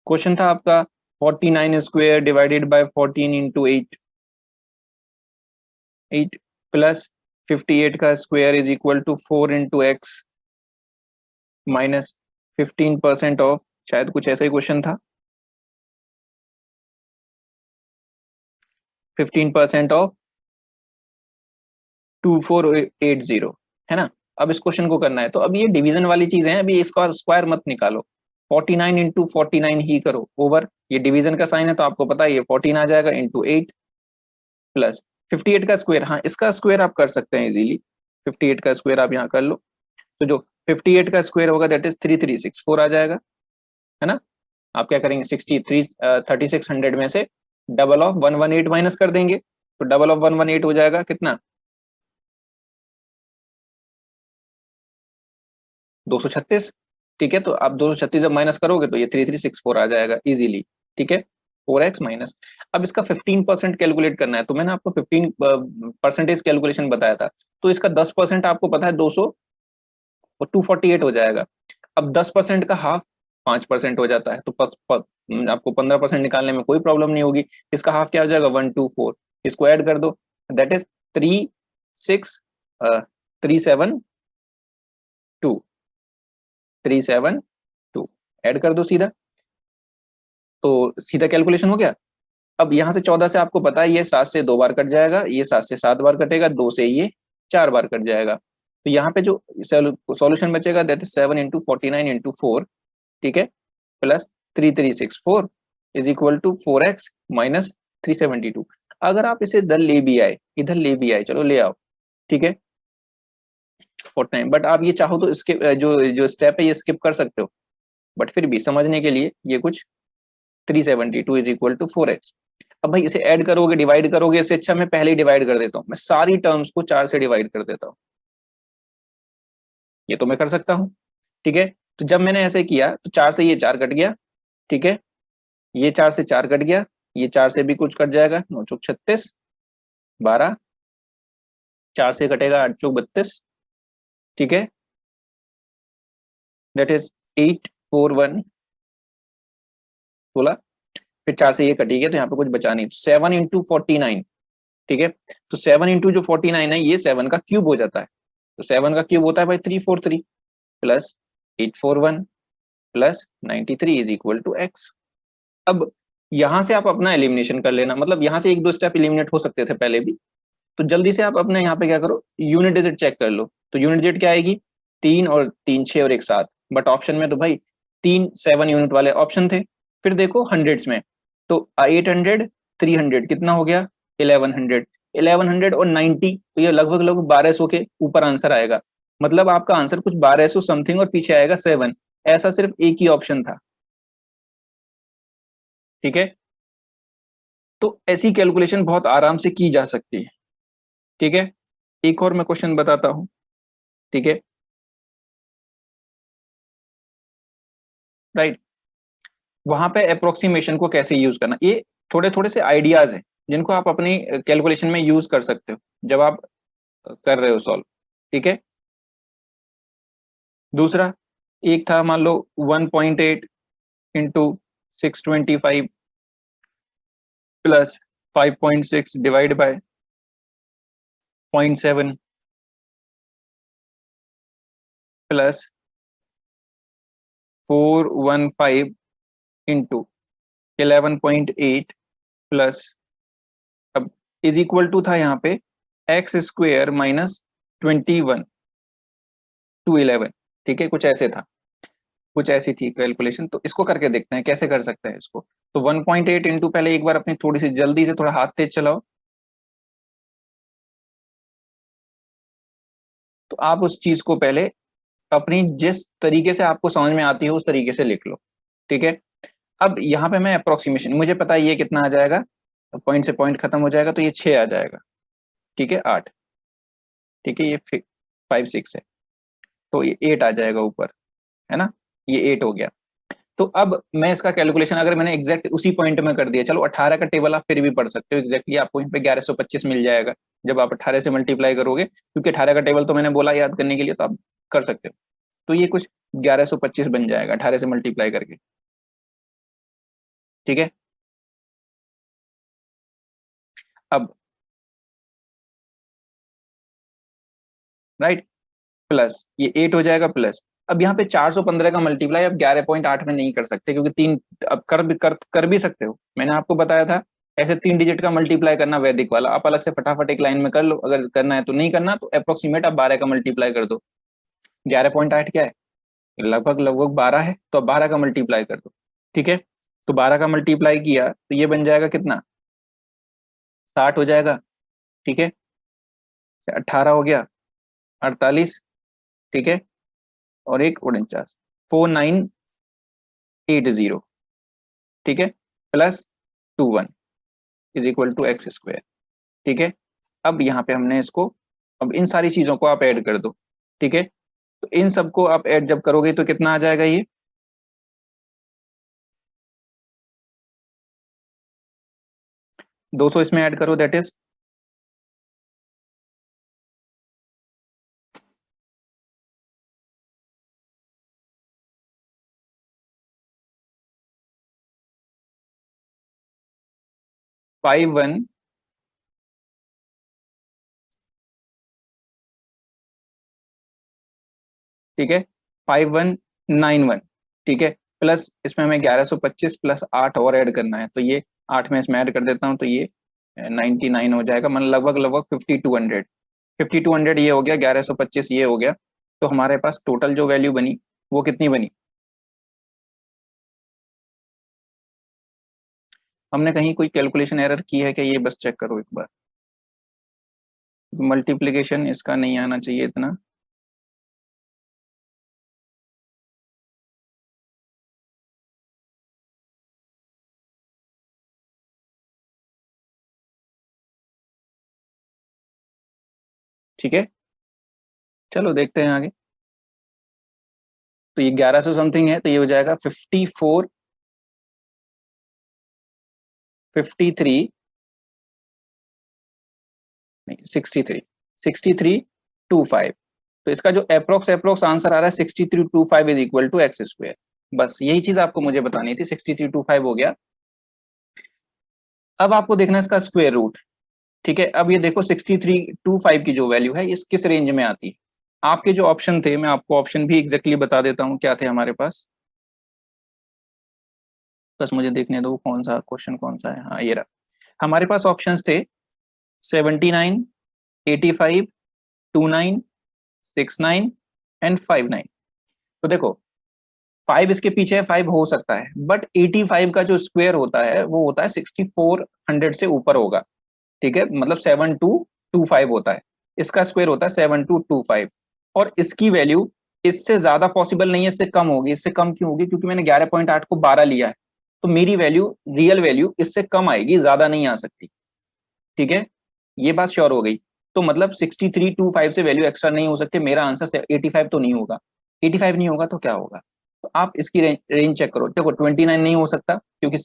Question था आपका 49 square divided by 14 into 8 plus 58 का square is equal to 4 into x minus 15% of, शायद कुछ ऐसा ही क्वेश्चन था, 15% ऑफ 2480, है ना। अब इस क्वेश्चन को करना है, तो अब ये डिवीजन वाली चीजें हैं, अभी इसका स्क्वायर मत निकालो, 49 इंटू 49 ही करो ओवर, ये डिवीजन का साइन है तो आपको पता है ये 14 आ जाएगा इंटू 8 प्लस 58 का स्क्वायर, हाँ इसका स्क्वायर आप कर सकते हैं इजीली, 58 का स्क्वायर आप यहाँ कर लो, तो जो 58 का स्क्वायर होगा दैट इज 3364 आ जाएगा, है ना। आप क्या करेंगे 3600 में से डबल ऑफ 118 माइनस कर देंगे, तो डबल ऑफ 118 हो जाएगा कितना 236, ठीक है। तो आप 236 जब माइनस करोगे तो ये 3364 आ जाएगा इजीली, ठीक है। 4x माइनस, अब इसका 15% कैलकुलेट करना है, तो मैंने आपको 15% कैलकुलेशन बताया था, तो इसका 10% आपको पता है 200 और 248 हो जाएगा। अब 10% का हाफ 5% हो जाता है, तो आपको 15% निकालने में कोई प्रॉब्लम नहीं होगी। इसका हाफ क्या हो जाएगा 124, इसको ऐड कर दो दैट इज 372 372 ऐड कर दो सीधा, तो सीधा कैलकुलेशन हो गया। अब यहाँ से 14 से आपको पता है ये 7 से 2 बार कट जाएगा, ये 7 से 7 बार कटेगा, 2 से ये 4 बार कट जाएगा, तो यहाँ पे जो सॉल्यूशन बचेगा दैट इज 7 इंटू 49 इंटू 4, ठीक है, plus 3364 is equal to 4x minus 372। अगर आप इसे इधर ले भी आए, इधर ले भी आए, चलो ले आओ, ठीक है 49, बट आप ये चाहो तो इसके जो जो स्टेप है ये स्किप कर सकते हो, बट फिर भी समझने के लिए ये कुछ 372 इज इक्वल टू 4x। अब भाई इसे ऐड करोगे डिवाइड करोगे, इससे अच्छा मैं पहले ही डिवाइड कर देता हूँ, मैं सारी टर्म्स को 4 से डिवाइड कर देता हूँ, ये तो मैं कर सकता हूँ, ठीक है। तो जब मैंने ऐसे किया तो 4 से ये 4 कट गया, ठीक है, ये 4 से 4 कट गया, ये 4 से भी कुछ कट जाएगा, 9 चौक 36, 12, 4 से कटेगा 8 चौक 32, ठीक है, दैट इज 841 16, फिर 4 से ये कटी गया तो यहाँ पे कुछ बचा नहीं, 7 इंटू 49, ठीक है। तो 7 इंटू जो 49 है ये 7 का क्यूब हो जाता है, तो 7 का क्यूब होता है भाई 343 plus 841 plus 93 is equal to x. अब यहां से आप अपना एलिमिनेशन कर लेना, मतलब यहां से एक दो स्टेप एलिमिनेट हो सकते थे पहले भी, तो जल्दी से आप अपने यहाँ पे क्या करो यूनिट डिजिट चेक कर लो, तो यूनिट डिजिट क्या आएगी 3 और 3 6 और 1 7, बट ऑप्शन में तो भाई 3 7 यूनिट वाले ऑप्शन थे। फिर देखो हंड्रेड्स में, तो 800 300 कितना हो गया 1100, 1100 और 90, तो ये लगभग लगभग 1200 के ऊपर आंसर आएगा, मतलब आपका आंसर कुछ 1200 समथिंग और पीछे आएगा 7, ऐसा सिर्फ एक ही ऑप्शन था, ठीक है। तो ऐसी कैलकुलेशन बहुत आराम से की जा सकती है, ठीक है। एक और मैं क्वेश्चन बताता हूं, ठीक है, राइट। वहां पे अप्रोक्सीमेशन को कैसे यूज करना, ये थोड़े थोड़े से आइडियाज हैं जिनको आप अपनी कैलकुलेशन में यूज कर सकते हो जब आप कर रहे हो सॉल्व, ठीक है। दूसरा एक था मान लो 1.8 into 625 plus 5.6 divide by 0.7 plus 415 into 11.8 plus, अब इज इक्वल टू था यहाँ पे एक्स स्क्वेयर माइनस 21 टू 11, ठीक है, कुछ ऐसे था, कुछ ऐसी थी कैलकुलेशन। तो इसको करके देखते हैं कैसे कर सकते हैं इसको। तो 1.8 इंटू, पहले एक बार अपनी थोड़ी सी जल्दी से थोड़ा हाथ तेज चलाओ, तो आप उस चीज को पहले अपनी जिस तरीके से आपको समझ में आती है उस तरीके से लिख लो, ठीक है। अब यहाँ पे मैं अप्रोक्सीमेशन, मुझे पता है ये कितना आ जाएगा, पॉइंट से पॉइंट खत्म हो जाएगा तो ये 6 आ जाएगा, ठीक है 8, ठीक है, ये 5 6 है, तो ये 8 आ जाएगा ऊपर, है ना, ये 8 हो गया। तो अब मैं इसका कैलकुलेशन अगर मैंने एग्जैक्ट उसी पॉइंट में कर दिया, चलो 18 का टेबल आप फिर भी पढ़ सकते हो एग्जैक्टली, आपको यहाँ पे 1125 मिल जाएगा जब आप 18 से मल्टीप्लाई करोगे, क्योंकि 18 का टेबल तो मैंने बोला याद करने के लिए, तो आप कर सकते हो। तो ये कुछ 1125 बन जाएगा 18 से मल्टीप्लाई करके, ठीक है। अब राइट, प्लस ये 8 हो जाएगा प्लस। अब यहाँ पे 415 का मल्टीप्लाई अब 11.8 में नहीं कर सकते, क्योंकि तीन, अब कर भी सकते हो, मैंने आपको बताया था ऐसे 3 डिजिट का मल्टीप्लाई करना वैदिक वाला, आप अलग से फटाफट एक लाइन में कर लो, अगर करना है तो, नहीं करना तो अप्रोक्सीमेट आप 12 का मल्टीप्लाई कर दो। 11.8 क्या है, लगभग लगभग 12 है, तो अब 12 का मल्टीप्लाई कर दो। ठीक है, तो 12 का मल्टीप्लाई किया तो ये बन जाएगा कितना, 60 हो जाएगा। ठीक है, 18 हो गया, 48। ठीक है, और एक 49, 4980। ठीक है, plus 21 is equal to x square. ठीक है, अब यहाँ पे हमने इसको, अब इन सारी चीजों को आप ऐड कर दो। ठीक है, तो इन सबको आप ऐड जब करोगे तो कितना आ जाएगा, ये 200 इसमें ऐड करो, दैट इज 51, ठीक है, 5191। ठीक है, प्लस इसमें हमें 1125 प्लस 8 और ऐड करना है, तो ये 8 में इसमें ऐड कर देता हूँ, तो ये 99 हो जाएगा, मतलब लगभग लगभग 5200। 5200 ये हो गया, 1125 ये हो गया, तो हमारे पास टोटल जो वैल्यू बनी वो कितनी बनी। हमने कहीं कोई कैलकुलेशन एरर की है क्या, ये बस चेक करो एक बार। मल्टीप्लिकेशन इसका नहीं आना चाहिए इतना। ठीक है, चलो देखते हैं आगे। तो ये 1100 समथिंग है, तो ये हो जाएगा 54, 53, नहीं 63, 6325। तो इसका जो अप्रोक्स अप्रोक्स आंसर आ रहा है 6325 is equal to x square. बस यही चीज आपको मुझे बतानी थी, 6325 हो गया। अब आपको देखना है इसका स्क्वायर रूट। ठीक है, अब ये देखो 6325 की जो वैल्यू है इस किस रेंज में आती है। आपके जो ऑप्शन थे, मैं आपको ऑप्शन भी एग्जैक्टली बता देता हूँ क्या थे हमारे पास, बस मुझे देखने दो कौन सा क्वेश्चन कौन सा है। हाँ ये रहा, हमारे पास ऑप्शंस थे 79, 85, 29, 69 एंड 59। तो देखो 5 इसके पीछे है, 5 हो सकता है, बट 85 का जो स्क्वायर होता है वो होता है 6400 से ऊपर होगा। ठीक है, मतलब 7225 होता है, इसका स्क्वायर होता है 7225। और इसकी वैल्यू इससे ज्यादा पॉसिबल नहीं है, इससे कम होगी। इससे कम क्यों होगी, क्योंकि मैंने 11.8 को 12 लिया है, तो मेरी वैल्यू, रियल वैल्यू इससे कम आएगी, ज्यादा नहीं आ सकती। ठीक है, ये बात श्योर हो गई। तो मतलब 6325 से वैल्यू एक्स्ट्रा नहीं हो सकती, मेरा आंसर 85 तो नहीं होगा। 85 नहीं होगा तो क्या होगा, तो आप इसकी रेंज चेक करो। देखो 29 नहीं हो सकता, क्योंकि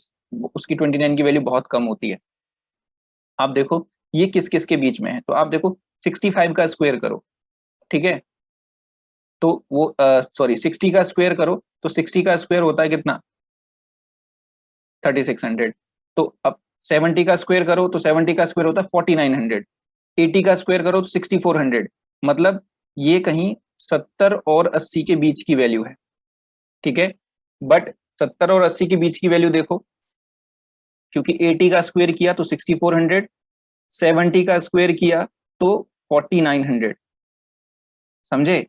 उसकी 29 की वैल्यू बहुत कम होती है। आप देखो ये किस किस के बीच में है, तो आप देखो 65 का स्क्वायर करो। ठीक है, तो वो सॉरी 60 का स्क्वायर करो, तो 60 का स्क्वायर होता है कितना, 3600। तो अब 70 का स्क्वायर करो, तो 70 का स्क्वायर होता है 4900। 80 का स्क्वायर करो तो 6400। मतलब ये कहीं 70 और 80 के बीच की वैल्यू है। ठीक है, बट 70 और 80 के बीच की वैल्यू देखो, क्योंकि 80 का स्क्वायर किया तो 6400, 70 का स्क्वायर किया तो 4900। समझे,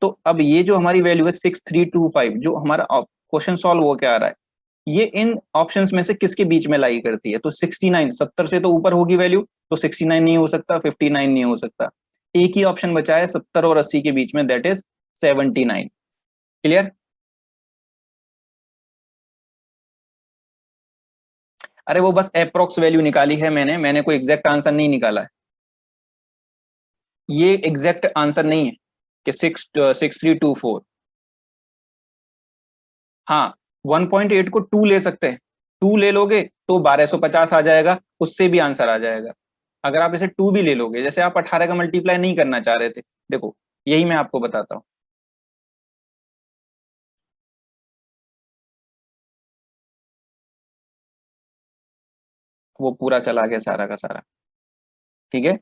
तो अब ये जो हमारी वैल्यू है 6325, जो हमारा क्वेश्चन सॉल्व हो क्या आ रहा है, ये इन ऑप्शंस में से किसके बीच में लाई करती है, तो 69, 70 से तो ऊपर होगी वैल्यू, तो 69 नहीं हो सकता, 59 नहीं हो सकता। एक ही ऑप्शन बचा है 70 और 80 के बीच में, दैट इज 79। क्लियर। अरे वो बस अप्रोक्स वैल्यू निकाली है मैंने कोई एग्जैक्ट आंसर नहीं निकाला है। ये एग्जैक्ट आंसर नहीं है कि 6324। हाँ, 1.8 को 2 ले सकते हैं, 2 ले लोगे तो 1250 आ जाएगा, उससे भी आंसर आ जाएगा। अगर आप इसे 2 भी ले लोगे, जैसे आप 18 का मल्टीप्लाई नहीं करना चाह रहे थे, देखो यही मैं आपको बताता हूँ। वो पूरा चला गया सारा का सारा। ठीक है,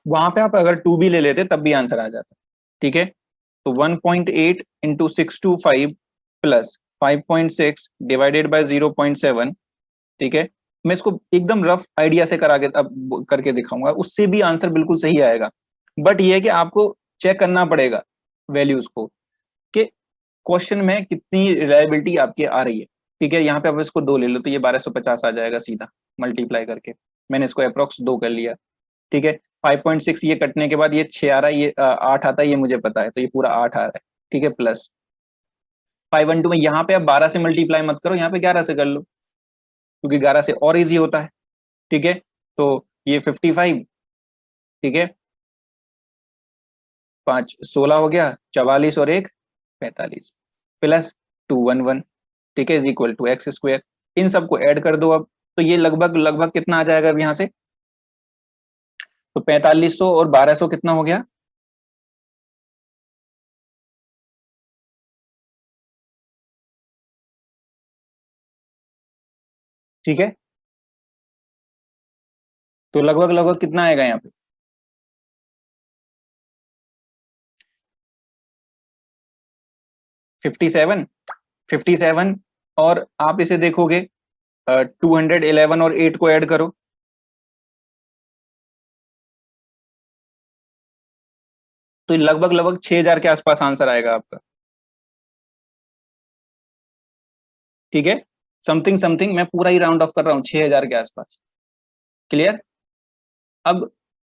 वहां पे आप अगर 2 भी ले लेते तब भी आंसर आ जाता। ठीक है, तो 1.8 इंटू 625 प्लस 5.6 डिवाइडेड बाय 0.7। ठीक है, मैं इसको एकदम रफ आइडिया से करा के अब करके दिखाऊंगा, उससे भी आंसर बिल्कुल सही आएगा। बट ये है कि आपको चेक करना पड़ेगा वैल्यूज को कि क्वेश्चन में कितनी रिलायबिलिटी आपकी आ रही है। ठीक है, यहाँ पे आप इसको 2 ले लो तो ये 1250 आ जाएगा सीधा मल्टीप्लाई करके। मैंने इसको अप्रोक्स 2 कर लिया। ठीक है, 5.6 ये कटने के बाद ये 6 आ रहा है, ये 8 आता है, ये मुझे पता है, तो ये पूरा 8 आ रहा है। ठीक है, प्लस 512 में यहाँ पे आप 12 से मल्टीप्लाई मत करो, यहाँ पे 11 से कर लो, क्योंकि 11 से और इजी होता है। ठीक है, तो ये 55। ठीक है, 5 16 हो गया, 44 और 1 45 प्लस 211। ठीक है, is equal to x square. इन सबको ऐड कर दो अब, तो ये लगभग लगभग कितना आ जाएगा अब यहाँ से, तो 4500 और 1200 कितना हो गया, ठीक है, तो लगभग लगभग कितना आएगा यहाँ पे, 57। 57 और आप इसे देखोगे 211 और 8 को ऐड करो, तो लगभग लगभग 6000 के आसपास आंसर आएगा आपका। ठीक है, समथिंग समथिंग मैं पूरा ही राउंड ऑफ कर रहा हूँ, 6000 के आसपास। क्लियर। अब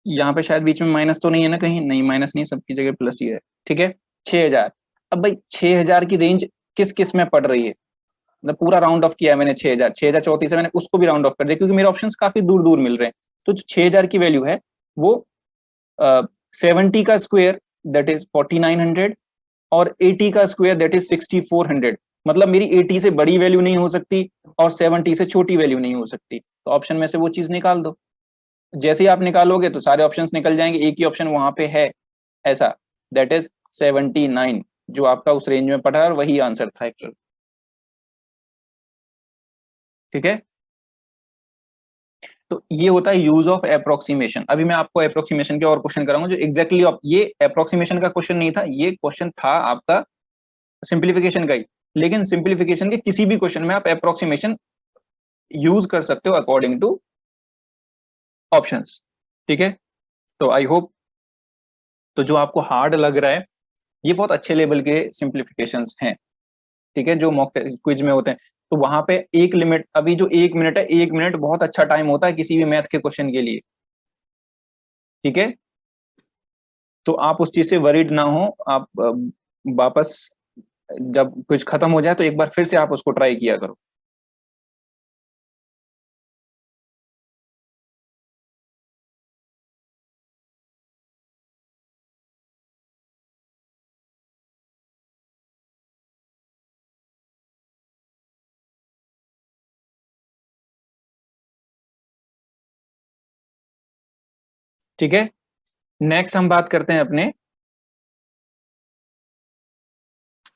यहाँ पे शायद बीच में माइनस तो नहीं है ना कहीं, नहीं माइनस नहीं, सबकी जगह प्लस ही है। ठीक है, 6000। अब भाई 6000 की रेंज किस किस में पड़ रही है, मतलब पूरा राउंड ऑफ किया है मैंने 6000, 6034 है, मैंने उसको भी राउंड ऑफ कर दिया क्योंकि मेरे ऑप्शंस काफी दूर दूर मिल रहे हैं। तो 6000 की वैल्यू है वो 70 का स्क्वायर दैट इज 4900 और 80 का स्क्वायर दैट इज 6400। मतलब मेरी 80 से बड़ी वैल्यू नहीं हो सकती और 70 से छोटी वैल्यू नहीं हो सकती, तो ऑप्शन में से वो चीज निकाल दो। जैसे ही आप निकालोगे तो सारे ऑप्शंस निकल जाएंगे, एक ही ऑप्शन वहां पे है ऐसा, दैट इज 79, जो आपका उस रेंज में पड़ा और वही आंसर था एक्चुअल। ठीक है, तो ये होता है यूज ऑफ अप्रोक्सीमेशन। अभी मैं आपको अप्रोक्सीमेशन के और क्वेश्चन कराऊंगा जो एग्जैक्टली ये अप्रोक्सीमेशन का क्वेश्चन नहीं था, ये क्वेश्चन था आपका सिंप्लीफिकेशन का ही। लेकिन सिंप्लीफिकेशन के किसी भी क्वेश्चन में आप अप्रोक्सीमेशन यूज कर सकते हो अकॉर्डिंग टू ऑप्शंस। ठीक है, तो आई होप, तो जो आपको हार्ड लग रहा है ये बहुत अच्छे लेवल के सिंप्लीफिकेशंस हैं। ठीक है, जो मॉक क्विज में होते हैं, तो वहां पे एक लिमिट, अभी जो 1 मिनट है, 1 मिनट बहुत अच्छा टाइम होता है किसी भी मैथ के क्वेश्चन के लिए। ठीक है, तो आप उस चीज से वरीड ना हो, आप वापस जब कुछ खत्म हो जाए तो एक बार फिर से आप उसको ट्राई किया करो। ठीक है, नेक्स्ट हम बात करते हैं अपने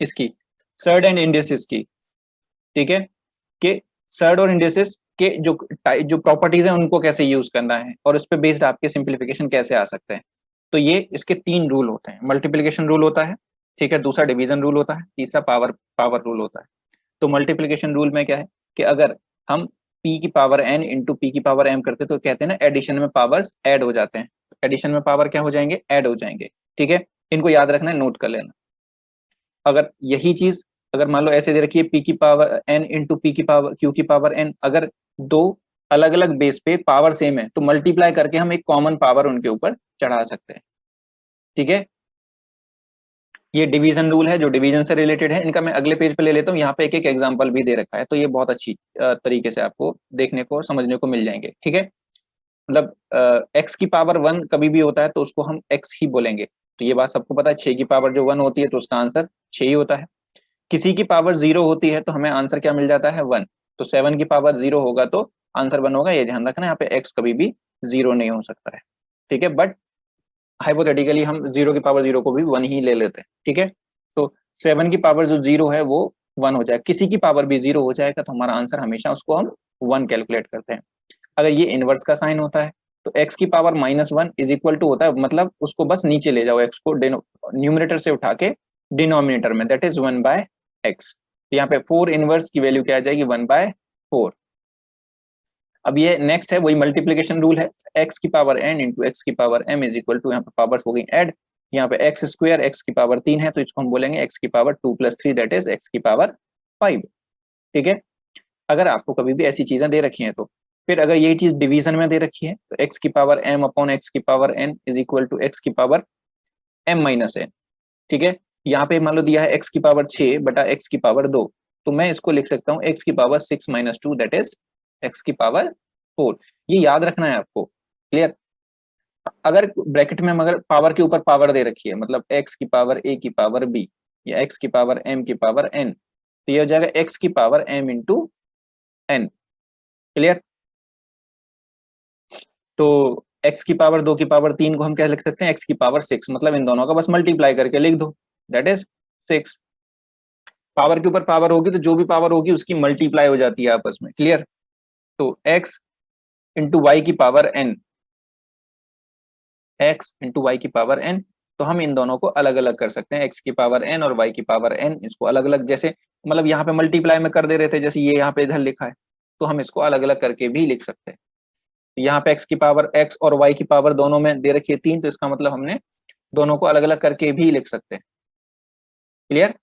इसकी सर्ड एंड इंडिसेस की। ठीक है, कि सर्ड और इंडिसेस के जो प्रॉपर्टीज हैं उनको कैसे यूज करना है और उस पर बेस्ड आपके सिंप्लीफिकेशन कैसे आ सकते हैं। तो ये इसके 3 रूल होते हैं, मल्टीप्लिकेशन रूल होता है, ठीक है, दूसरा डिवीजन रूल होता है, तीसरा पावर पावर रूल होता है। तो मल्टीप्लिकेशन रूल में क्या है कि अगर हम p की पावर n इंटू पी की पावर m करते तो कहते हैं ना एडिशन में पावर्स ऐड हो जाते हैं, एडिशन में पावर क्या हो जाएंगे, ऐड हो जाएंगे। ठीक है, इनको याद रखना है, नोट कर लेना। अगर यही चीज अगर मान लो ऐसे दे रखी है p की पावर n इंटू पी की पावर q की पावर n, अगर दो अलग अलग बेस पे पावर सेम है तो मल्टीप्लाई करके हम एक कॉमन पावर उनके ऊपर चढ़ा सकते हैं। ठीक है, ये डिवीजन रूल है जो डिवीजन से रिलेटेड है, इनका मैं अगले पेज पे ले लेता हूँ, यहाँ पे एक एक एग्जांपल भी दे रखा है, तो ये बहुत अच्छी तरीके से आपको देखने को और समझने को मिल जाएंगे। ठीक है, मतलब x की पावर 1 कभी भी होता है तो उसको हम x ही बोलेंगे, तो ये बात सबको पता है। 6 की पावर जो 1 होती है तो उसका आंसर 6 ही होता है। किसी की पावर 0 होती है तो हमें आंसर क्या मिल जाता है, 1। तो 7 की पावर 0 होगा तो आंसर 1 होगा, ये ध्यान रखना, यहाँ पे x कभी भी 0 नहीं हो सकता है। ठीक है, बट हाइपोथेटिकली हम 0 की पावर 0 को भी 1 ही ले लेते हैं। ठीक है, तो 7 की पावर जो 0 है वो 1 हो जाएगा, किसी की पावर भी 0 हो जाएगा तो हमारा आंसर हमेशा उसको हम 1 कैलकुलेट करते हैं। अगर ये इनवर्स का साइन होता है तो x की पावर -1 इज इक्वल टू होता है, मतलब उसको बस नीचे ले जाओ, x को न्यूमरेटर से उठा के डिनोमिनेटर में, दैट इज 1/x। यहाँ पे 4 इनवर्स की वैल्यू क्या आ जाएगी, 1/4। अब ये नेक्स्ट है वही मल्टीप्लीकेशन रूल है, x की पावर n इंटू एक्स की power m is equal to, यहाँ पे पावर्स हो गई ऐड, यहाँ पे एक्स स्क्वायर x की पावर 3 है तो इसको हम बोलेंगे x की पावर 2 + 3 दैट इज x की पावर 5। ठीक है, अगर आपको कभी भी ऐसी चीजें दे रखी हैं तो फिर अगर यही चीज डिवीजन में दे रखी है तो x की पावर m अपॉन एक्स की power n is equal to x की पावर m - n। ठीक है, यहाँ पे मान लो दिया है x की पावर 6 बटा x की पावर 2, तो मैं इसको लिख सकता हूँ x की पावर 6 - 2 दैट इज x की पावर 4। ये याद रखना है आपको, क्लियर। अगर ब्रैकेट में मगर पावर के ऊपर पावर दे रखी है, मतलब x की पावर a की पावर b या x की पावर m की पावर n, तो ये हो जाएगा x की power m into n। Clear, तो x की पावर 2 की पावर 3 को हम क्या लिख सकते हैं, x की पावर 6, मतलब इन दोनों का बस मल्टीप्लाई करके लिख दो, दैट इज 6। पावर के ऊपर पावर होगी तो जो भी पावर होगी उसकी मल्टीप्लाई हो जाती है आपस में, क्लियर। तो x इंटू वाई की power n, x into y की पावर n, तो हम इन दोनों को अलग अलग कर सकते हैं, x की पावर n और y की पावर n, इसको अलग अलग, जैसे मतलब यहाँ पे मल्टीप्लाई में कर दे रहे थे, जैसे ये यहाँ पे इधर लिखा है, तो हम इसको अलग अलग करके भी लिख सकते हैं। यहाँ पे x की पावर x और y की पावर दोनों में दे रखी है 3, तो इसका मतलब हमने दोनों को अलग अलग करके भी लिख सकते हैं, क्लियर।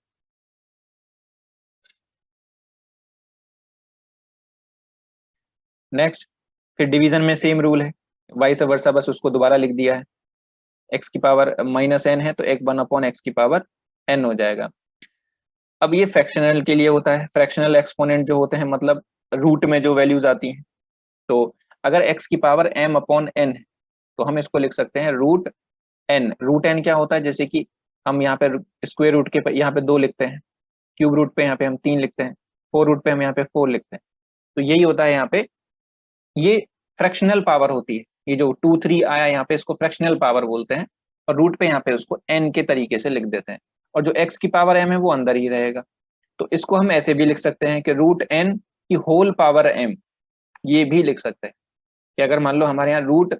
नेक्स्ट, फिर डिवीजन में सेम रूल है, वाइस वर्सा, बस उसको दोबारा लिख दिया है, x की पावर -n है तो 1 अपॉन एक्स की पावर n हो जाएगा। अब ये फ्रैक्शनल के लिए होता है, फ्रैक्शनल एक्सपोनेंट जो होते हैं मतलब रूट में जो वैल्यूज आती हैं, तो अगर x की पावर m अपॉन n है तो हम इसको लिख सकते हैं रूट n। रूट n क्या होता है, जैसे कि हम यहाँ पे स्क्वायर रूट के यहाँ पे 2 लिखते हैं, क्यूब रूट पे यहाँ पे हम 3 लिखते हैं, 4 रूट पे हम यहाँ पे 4 लिखते हैं, तो यही होता है यहाँ पे, ये फ्रैक्शनल पावर होती है। ये जो 2 3 आया यहाँ पे इसको फ्रैक्शनल पावर बोलते हैं, और रूट पे यहाँ पे उसको n के तरीके से लिख देते हैं, और जो x की पावर m है वो अंदर ही रहेगा। तो इसको हम ऐसे भी लिख सकते हैं कि रूट n की होल पावर m, ये भी लिख सकते हैं कि अगर मान लो हमारे यहाँ रूट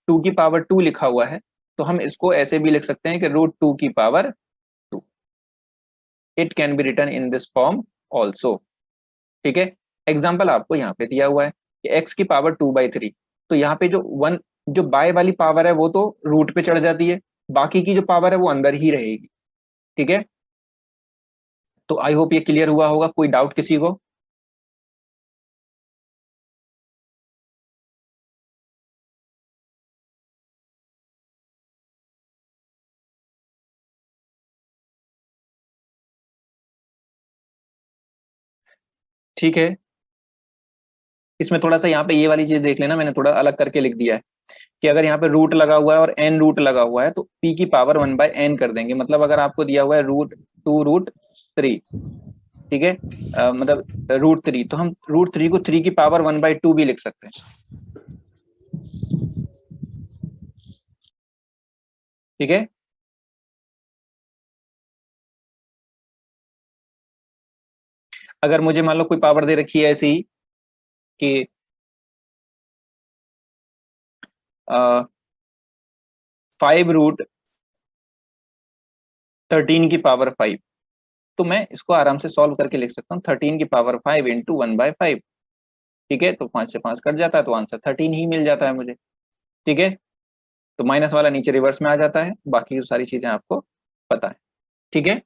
2 की पावर 2 लिखा हुआ है तो हम इसको ऐसे भी लिख सकते हैं कि रूट 2 की power 2, it can be written in this form also. ठीक है, एग्जाम्पल आपको यहाँ पे दिया हुआ है कि x की पावर 2/3, तो यहाँ पे जो वन, जो बाय वाली पावर है वो तो रूट पे चढ़ जाती है, बाकी की जो पावर है वो अंदर ही रहेगी। ठीक है, तो आई होप ये क्लियर हुआ होगा, कोई डाउट किसी को। ठीक है, इसमें थोड़ा सा यहाँ पे ये वाली चीज देख लेना, मैंने थोड़ा अलग करके लिख दिया है कि अगर यहाँ पे रूट लगा हुआ है और n रूट लगा हुआ है तो p की पावर 1/n कर देंगे, मतलब अगर आपको दिया हुआ है रूट 2√3, ठीक है, मतलब √3, तो हम √3 को 3 की पावर 1/2 भी लिख सकते हैं। ठीक है, अगर मुझे मान लो कोई पावर दे रखी है ऐसी ही कि 5√13 की पावर 5, तो मैं इसको आराम से सॉल्व करके लिख सकता हूँ 13 की पावर 5 इंटू 1/5। ठीक है, तो 5 से 5 कट जाता है तो आंसर 13 ही मिल जाता है मुझे। ठीक है, तो माइनस वाला नीचे रिवर्स में आ जाता है, बाकी जो सारी चीजें आपको पता है। ठीक है,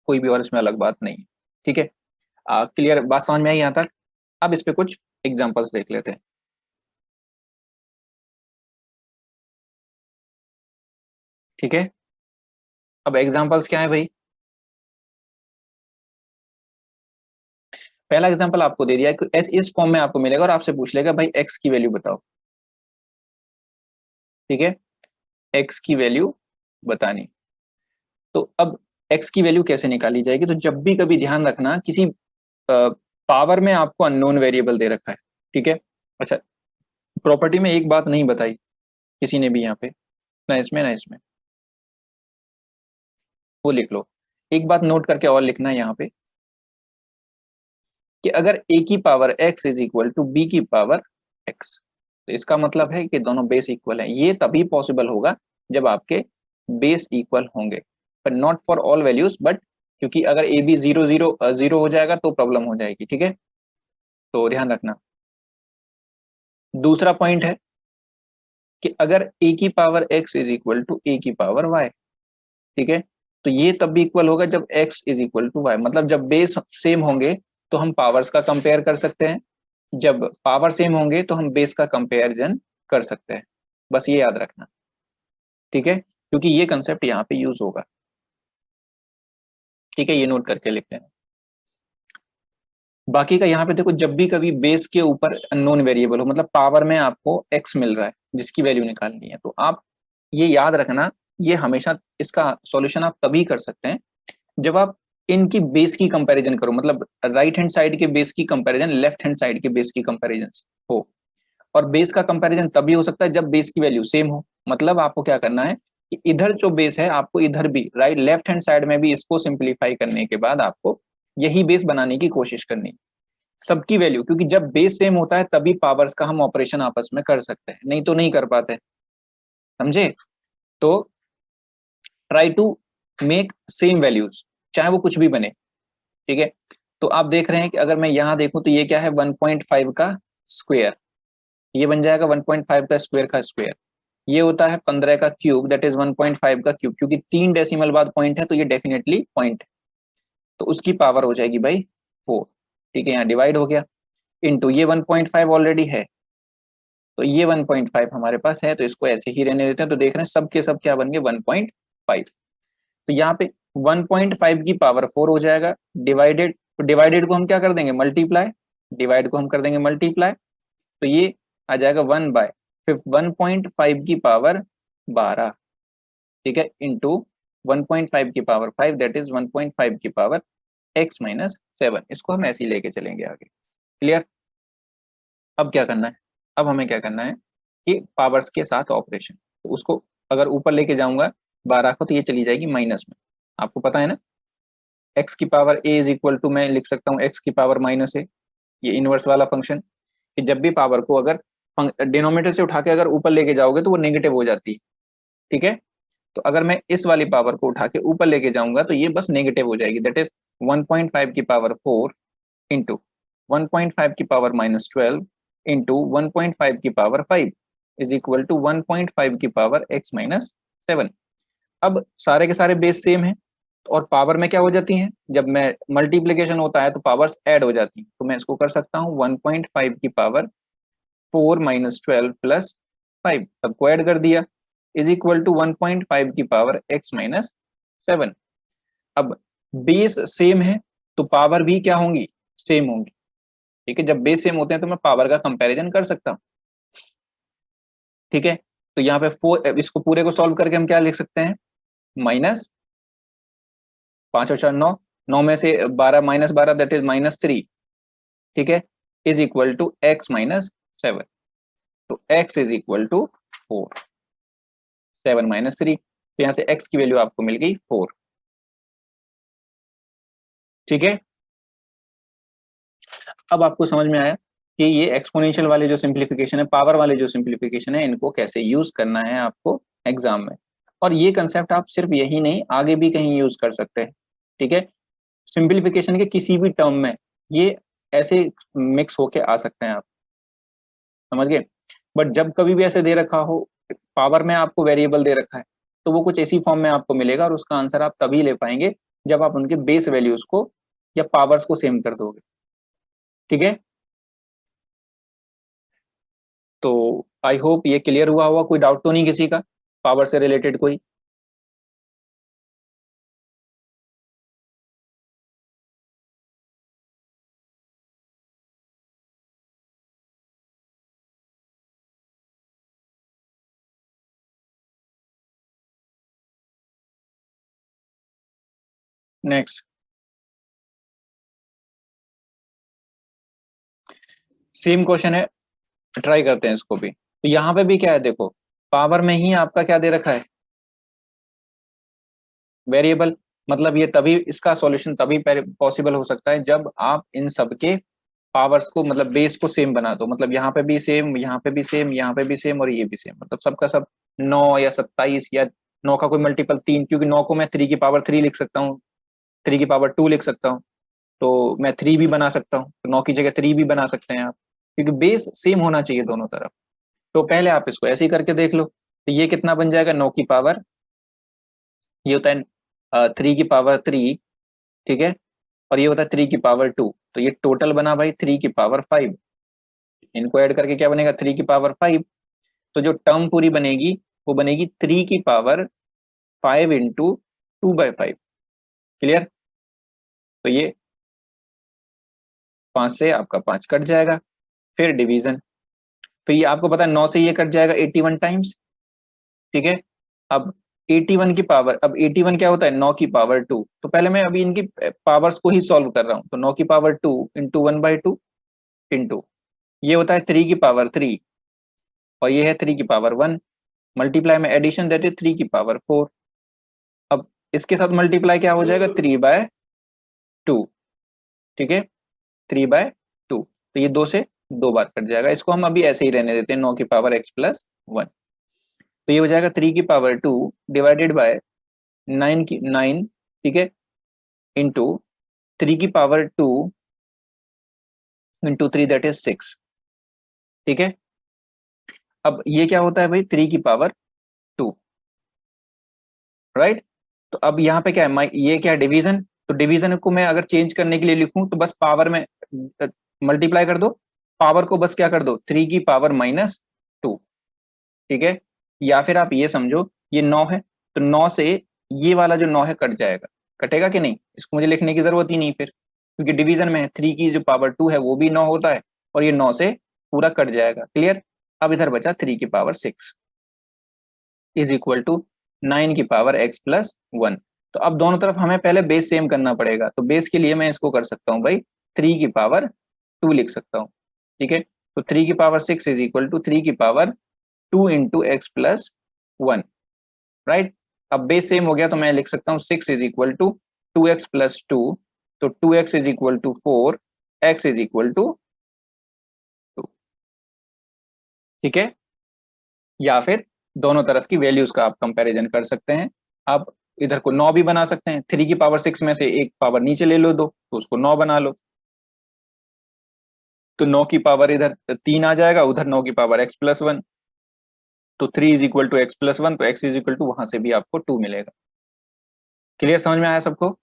कोई भी और इसमें अलग बात नहीं है। ठीक है, क्लियर, बात समझ में आई यहाँ तक। अब इस पे कुछ एग्जांपल्स देख लेते हैं। ठीक है, अब एग्जांपल्स क्या है भाई, पहला एग्जांपल आपको दे दिया है कि एस इस फॉर्म में आपको मिलेगा और आपसे पूछ लेगा भाई एक्स की वैल्यू बताओ। ठीक है, एक्स की वैल्यू बतानी, तो अब एक्स की वैल्यू कैसे निकाली जाएगी, तो जब भी कभी ध्यान रखना किसी पावर में आपको अननोन वेरिएबल दे रखा है। ठीक है, अच्छा, प्रॉपर्टी में एक बात नहीं बताई किसी ने भी यहाँ पे, ना इसमें ना इसमें, वो लिख लो। एक बात नोट करके और लिखना है यहाँ पे कि अगर a की power x is equal to b की पावर x, तो इसका मतलब है कि दोनों बेस इक्वल है। ये तभी पॉसिबल होगा जब आपके बेस इक्वल होंगे, पर not for all values, but क्योंकि अगर ए बी 0 0 0 हो जाएगा तो प्रॉब्लम हो जाएगी। ठीक है, तो ध्यान रखना। दूसरा पॉइंट है कि अगर a की power x is equal to a की पावर y, ठीक है, तो ये तब भी इक्वल होगा जब x is equal to y, मतलब जब बेस सेम होंगे तो हम पावर्स का कंपेयर कर सकते हैं, जब पावर सेम होंगे तो हम बेस का कंपेरिजन कर सकते हैं। बस ये याद रखना, ठीक है, क्योंकि ये कंसेप्ट यहाँ पे यूज होगा। ठीक है, ये नोट करके लिख लेना। बाकी का यहाँ पे देखो, जब भी कभी बेस के ऊपर अननोन वेरिएबल हो, मतलब पावर में आपको x मिल रहा है जिसकी वैल्यू निकालनी है, तो आप ये याद रखना, ये हमेशा इसका सॉल्यूशन आप तभी कर सकते हैं जब आप इनकी बेस की कंपैरिजन करो, मतलब राइट हैंड साइड के बेस की कंपैरिजन लेफ्ट हैंड साइड के बेस की कंपैरिजन हो। और बेस का कंपैरिजन तभी हो सकता है जब बेस की वैल्यू सेम हो। मतलब आपको क्या करना है कि इधर जो बेस है आपको इधर भी राइट लेफ्ट हैंड साइड में भी इसको सिंप्लीफाई करने के बाद आपको यही बेस बनाने की कोशिश करनी, सबकी वैल्यू, क्योंकि जब बेस सेम होता है तभी पावर्स का हम ऑपरेशन आपस में कर सकते हैं, नहीं तो नहीं कर पाते। समझे? तो try to make same values, चाहे वो कुछ भी बने। ठीक है, तो आप देख रहे हैं कि अगर मैं यहां देखूं तो ये क्या है, 1.5 का स्क्वायर, ये बन जाएगा 1.5 का स्क्वायर का स्क्वायर। ये होता है 15 का क्यूब, दैट इज 1.5 का क्यूब, क्योंकि 3 डेसिमल बाद पॉइंट है तो ये डेफिनेटली पॉइंट है, तो उसकी पावर हो जाएगी भाई 4। ठीक है, यहाँ डिवाइड हो गया, इनटू ये 1.5 ऑलरेडी है, तो ये 1.5 हमारे पास है, तो इसको ऐसे ही रहने देते हैं। तो देख रहे हैं सब के सब क्या बन गए 1.5, तो यहाँ पे 1.5 की पावर 4 हो जाएगा, डिवाइडेड, तो डिवाइडेड को हम क्या कर देंगे मल्टीप्लाई, डिवाइड को हम कर देंगे मल्टीप्लाई, तो ये आ जाएगा 1/1.5 की पावर 12। ठीक है, इंटू 1.5 की पावर 5, दैट इज 1.5 की पावर x-7। इसको हम ऐसे ही लेके चलेंगे आगे। क्लियर? अब क्या करना है, अब हमें क्या करना है कि पावर्स के साथ ऑपरेशन, तो उसको अगर ऊपर लेके जाऊंगा 12 को तो ये चली जाएगी माइनस में। आपको पता है ना, x की power a is equal to, मैं लिख सकता हूँ x की पावर -a, ये इनवर्स वाला फंक्शन, कि जब भी पावर को अगर डिनोमिनेटर से उठा के अगर ऊपर लेके जाओगे तो वो नेगेटिव हो जाती है। ठीक है, तो अगर मैं इस वाली पावर को उठा के ऊपर लेके जाऊंगा तो ये बस नेगेटिव हो जाएगी, दैट इज 1.5 की पावर 4 इंटू 1.5 की पावर -12 इंटू 1.5 की पावर 5 इज इक्वल टू 1.5 की पावर x-7। अब सारे के सारे बेस सेम है और पावर में क्या हो जाती हैं, जब मैं मल्टीप्लीकेशन होता है तो पावर्स ऐड हो जाती हैं, तो मैं इसको कर सकता हूँ 1.5 की पावर 4 -12 प्लस 5, सबको ऐड कर दिया, इज इक्वल टू 1.5 की पावर x-7। अब बेस सेम है तो पावर भी क्या होंगी, सेम होंगी। ठीक है, जब बेस सेम होते हैं तो मैं पावर का कंपैरिजन कर सकता हूँ। ठीक है, तो यहाँ पे 4, इसको पूरे को सॉल्व करके हम क्या लिख सकते हैं, माइनस 5 और 4 9, 9 में से 12 -12 दैट इज -3। ठीक है, इज इक्वल टू x-7, तो x इज इक्वल टू 4, 7 -3, तो यहाँ से x की वैल्यू आपको मिल गई 4। ठीक है, अब आपको समझ में आया कि ये एक्सपोनेंशियल वाले जो सिंप्लीफिकेशन है, पावर वाले जो सिंप्लीफिकेशन है, इनको कैसे यूज करना है आपको एग्जाम में। और ये कंसेप्ट आप सिर्फ यही नहीं आगे भी कहीं यूज कर सकते हैं। ठीक है, सिंप्लीफिकेशन के किसी भी टर्म में ये ऐसे मिक्स होके आ सकते हैं, आप समझ गए। बट जब कभी भी ऐसे दे रखा हो, पावर में आपको वेरिएबल दे रखा है, तो वो कुछ ऐसी फॉर्म में आपको मिलेगा और उसका आंसर आप तभी ले पाएंगे जब आप उनके बेस वैल्यूज को या पावर्स को सेम कर दोगे। ठीक है, तो आई होप ये क्लियर हुआ होगा, कोई डाउट तो नहीं किसी का पावर से रिलेटेड कोई? नेक्स्ट सेम क्वेश्चन है, ट्राई करते हैं इसको भी। तो यहाँ पे भी क्या है देखो, पावर में ही आपका क्या दे रखा है, वेरिएबल। मतलब ये तभी, इसका सॉल्यूशन तभी पॉसिबल हो सकता है जब आप इन सब के पावर्स को, मतलब बेस को सेम बना दो। मतलब यहाँ पे भी सेम, यहाँ पे भी सेम, यहाँ पे भी सेम और ये भी सेम, मतलब सबका सब 9 या 27 या 9 का कोई मल्टीपल 3, क्योंकि 9 को मैं 3 की पावर 3 लिख सकता हूँ, 3 की पावर 2 लिख सकता हूँ, तो मैं 3 भी बना सकता हूँ, तो 9 की जगह 3 भी बना सकते हैं आप, क्योंकि बेस सेम होना चाहिए दोनों तरफ। तो पहले आप इसको ऐसे ही करके देख लो, तो ये कितना बन जाएगा, 9 की पावर, ये होता है 3 की पावर 3, ठीक है, और ये होता है 3 की पावर 2, तो ये टोटल बना भाई 3 की पावर 5। इनको ऐड करके क्या बनेगा, 3 की पावर 5। तो जो टर्म पूरी बनेगी वो बनेगी 3 की पावर 5 इंटू 2/5। क्लियर? तो ये 5 से आपका 5 कट जाएगा, फिर डिवीजन, तो ये आपको पता है 9 से ये कट जाएगा 81 टाइम्स, ठीक है। अब 81 की पावर, अब 81 क्या होता है, 9 की पावर 2, तो पहले मैं अभी इनकी पावर्स को ही सॉल्व कर रहा हूँ, तो 9 की पावर 2 इंटू 1/2 इंटू, ये होता है 3 की पावर 3, और ये है 3 की पावर 1, मल्टीप्लाई में एडिशन, दैट इज 3 की पावर 4। अब इसके साथ मल्टीप्लाई क्या हो जाएगा, 3/2, ठीक है, 3/2, तो ये 2 से 2 बार कट जाएगा, इसको हम अभी ऐसे ही रहने देते हैं, 9 की पावर x+1। तो ये हो जाएगा 3 की पावर 2 डिवाइडेड बाय 9, ठीक है, इंटू 3 की पावर 2 इंटू 3, दैट इज 6, ठीक है। अब ये क्या होता है भाई, 3 की पावर 2, राइट। तो अब यहाँ पे क्या है, ये क्या है, डिवीजन, तो डिवीजन को मैं अगर चेंज करने के लिए लिखूं तो बस पावर में मल्टीप्लाई कर दो, पावर को बस क्या कर दो, 3 की पावर -2, ठीक है। या फिर आप ये समझो ये 9 है, तो 9 से ये वाला जो 9 है कट जाएगा, कटेगा कि नहीं, इसको मुझे लिखने की जरूरत ही नहीं फिर, क्योंकि डिवीजन में है, 3 की जो पावर 2 है वो भी 9 होता है, और ये 9 से पूरा कट जाएगा। क्लियर? अब इधर बचा 3 की पावर 6 इज इक्वल टू 9 की पावर x+1। तो अब दोनों तरफ हमें पहले बेस सेम करना पड़ेगा, तो बेस के लिए मैं इसको कर सकता हूँ भाई 3 की पावर 2 लिख सकता हूँ, ठीक है। तो 3 की पावर 6 इज इक्वल टू 3 की पावर 2 इंटू x+1, राइट। अब बेस सेम हो गया तो मैं लिख सकता हूँ 6 इज इक्वल टू 2x+2, तो 2x is equal to 4, x is equal to 2, ठीक है। या फिर दोनों तरफ की वैल्यूज का आप कंपैरिजन कर सकते हैं। आप इधर को 9 भी बना सकते हैं, 3 की पावर 6 में से एक पावर नीचे ले लो दो, तो उसको 9 बना लो, तो 9 की पावर इधर 3 आ जाएगा, उधर 9 की पावर x+1, तो 3 इज इक्वल टू x+1, तो x इज इक्वल टू वहां से भी आपको 2 मिलेगा। क्लियर, समझ में आया सबको?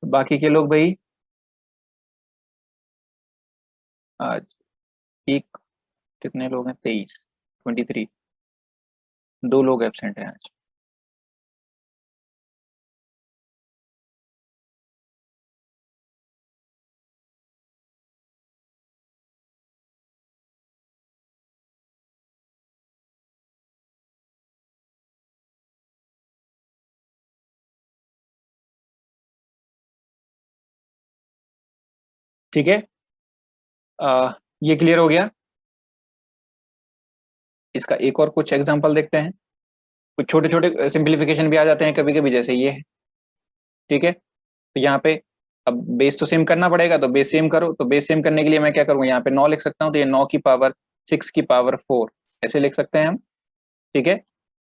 बाकी के लोग भाई, आज एक, कितने लोग हैं, 23, 23, 2 लोग एबसेंट हैं आज। ठीक है, ये क्लियर हो गया। इसका एक और कुछ एग्जांपल देखते हैं, कुछ छोटे छोटे सिंप्लीफिकेशन भी आ जाते हैं कभी कभी, जैसे ये है, ठीक है। तो यहाँ पे अब बेस तो सेम करना पड़ेगा, तो बेस सेम करो, तो बेस सेम करने के लिए मैं क्या करूँगा, यहाँ पे 9 लिख सकता हूँ, तो ये 9 की पावर 6 की पावर 4 ऐसे लिख सकते हैं हम, ठीक है,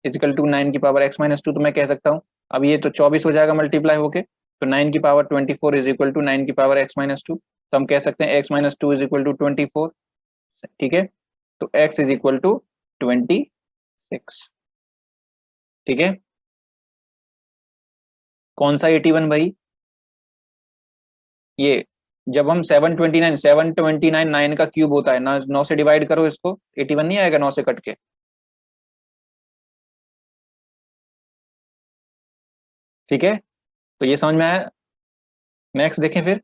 इजिकल टू 9 की पावर x-2, तो मैं कह सकता हूँ अब ये तो 24 हो जाएगा मल्टीप्लाई होके, तो 9 की पावर 24 इज इक्वल टू 9 की पावर x-2, तो हम कह सकते हैं x-2 इज इक्वल टू 24, ठीक है। तो x इज इक्वल टू 26, ठीक है। कौन सा 81 भाई, ये जब हम 729 9 का क्यूब होता है ना, 9 से डिवाइड करो इसको, 81 नहीं आएगा 9 से कट के, ठीक है। तो ये समझ में आया, नेक्स्ट देखें फिर।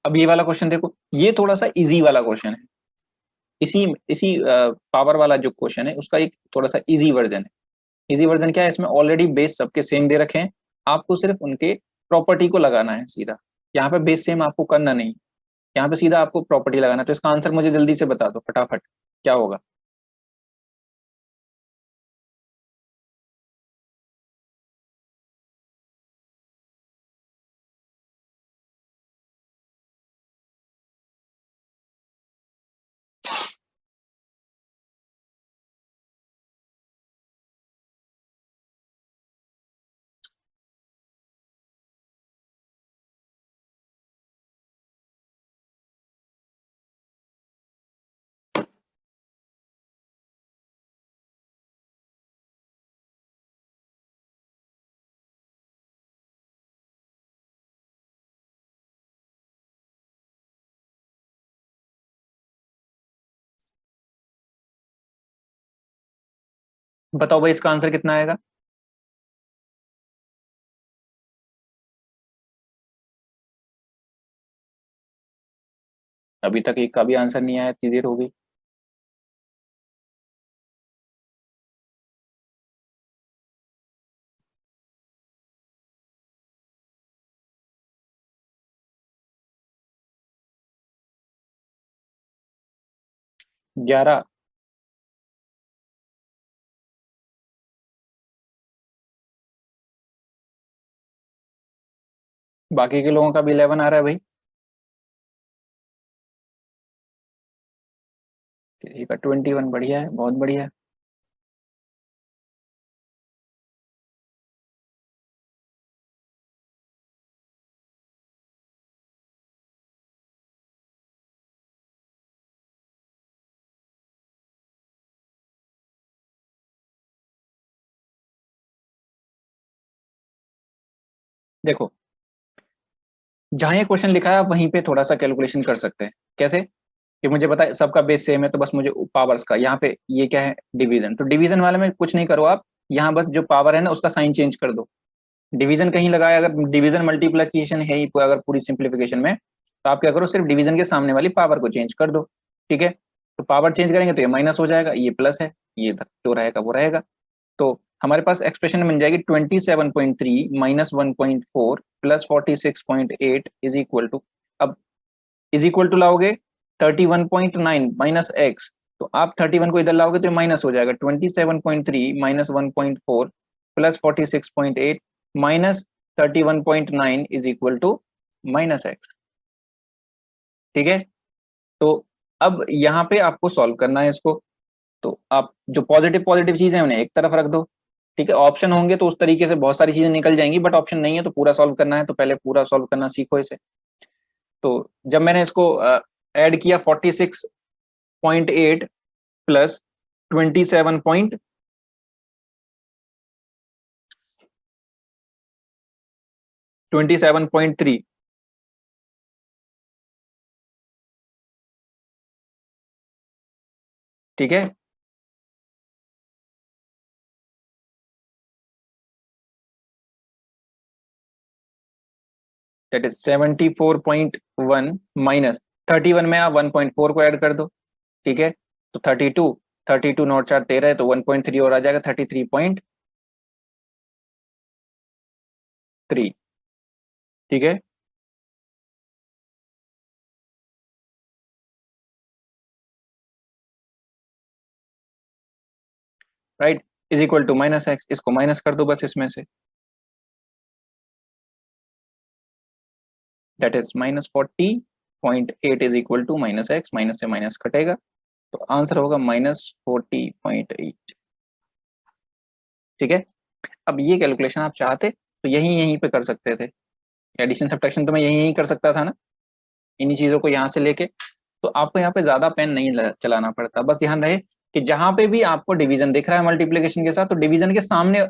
अब ये वाला क्वेश्चन देखो, ये थोड़ा सा इजी वाला क्वेश्चन है, इसी इसी पावर वाला जो क्वेश्चन है उसका एक थोड़ा सा इजी वर्जन है। इजी वर्जन क्या है, इसमें ऑलरेडी बेस सबके सेम दे रखे हैं, आपको सिर्फ उनके प्रॉपर्टी को लगाना है सीधा। यहाँ पे बेस सेम आपको करना नहीं, यहाँ पे सीधा आपको प्रॉपर्टी लगाना है। तो इसका आंसर मुझे जल्दी से बता दो फटाफट, क्या होगा? बताओ भाई इसका आंसर कितना आएगा? अभी तक एक का भी आंसर नहीं आया, इतनी देर हो गई। 11। बाकी के लोगों का भी 11 आ रहा है भाई। किसी का 21, बढ़िया है, बहुत बढ़िया है। देखो, जहां ये क्वेश्चन लिखा है आप वहीं पे थोड़ा सा कैलकुलेशन कर सकते हैं। कैसे? कि मुझे पता है सबका बेस सेम है, तो बस मुझे पावर्स का, यहाँ पे ये क्या है, डिवीजन, तो डिवीजन वाले में कुछ नहीं करो आप, यहाँ बस जो पावर है ना उसका साइन चेंज कर दो। डिवीजन कहीं लगाया, अगर डिवीजन मल्टीप्लिकेशन है ही अगर पूरी सिंप्लीफिकेशन में, तो आप क्या करो, सिर्फ डिवीजन के सामने वाली पावर को चेंज कर दो। ठीक है, तो पावर चेंज करेंगे तो ये माइनस हो जाएगा, ये प्लस है, ये जो रहेगा वो रहेगा। तो हमारे पास एक्सप्रेशन बन जाएगी 27.3 minus 1.4 plus 46.8 is equal to, अब इज इक्वल टू लाओगे 31.9 माइनस एक्स, तो आप 31 को इधर लाओगे तो माइनस हो जाएगा, 27.3 minus 1.4 plus 46.8 minus 31.9 is equal to minus x. ठीक है, तो अब यहाँ पे आपको सॉल्व करना है इसको। तो आप जो पॉजिटिव पॉजिटिव चीजें हैं उन्हें एक तरफ रख दो। ठीक है, ऑप्शन होंगे तो उस तरीके से बहुत सारी चीजें निकल जाएंगी, बट ऑप्शन नहीं है तो पूरा सॉल्व करना है, तो पहले पूरा सॉल्व करना सीखो इसे। तो जब मैंने इसको ऐड किया 46.8 प्लस 27.3, ठीक है, दैट इज 74.1 माइनस 31 में आप 1.4 को ऐड कर दो। ठीक है, तो 32, 32 नॉट 4 13 है, तो 1.3 और आ जाएगा 33.3। ठीक है, right, is equal to minus x, इसको माइनस कर दो बस इसमें से, that is minus 40.8 is equal to minus x, minus से माइनस कटेगा, तो आंसर होगा माइनस 40.8। ठीक है, अब ये कैलकुलेशन आप चाहते तो यहीं यहीं पे कर सकते थे, एडिशन सब्ट्रैक्शन तो मैं यहीं यहीं कर सकता था ना, इन्हीं चीजों को यहाँ से लेके। तो आपको यहाँ पे ज्यादा पेन नहीं चलाना पड़ता, बस ध्यान रहे कि जहां पे भी आपको डिवीजन दिख रहा है मल्टीप्लिकेशन के साथ, तो डिवीजन के सामने,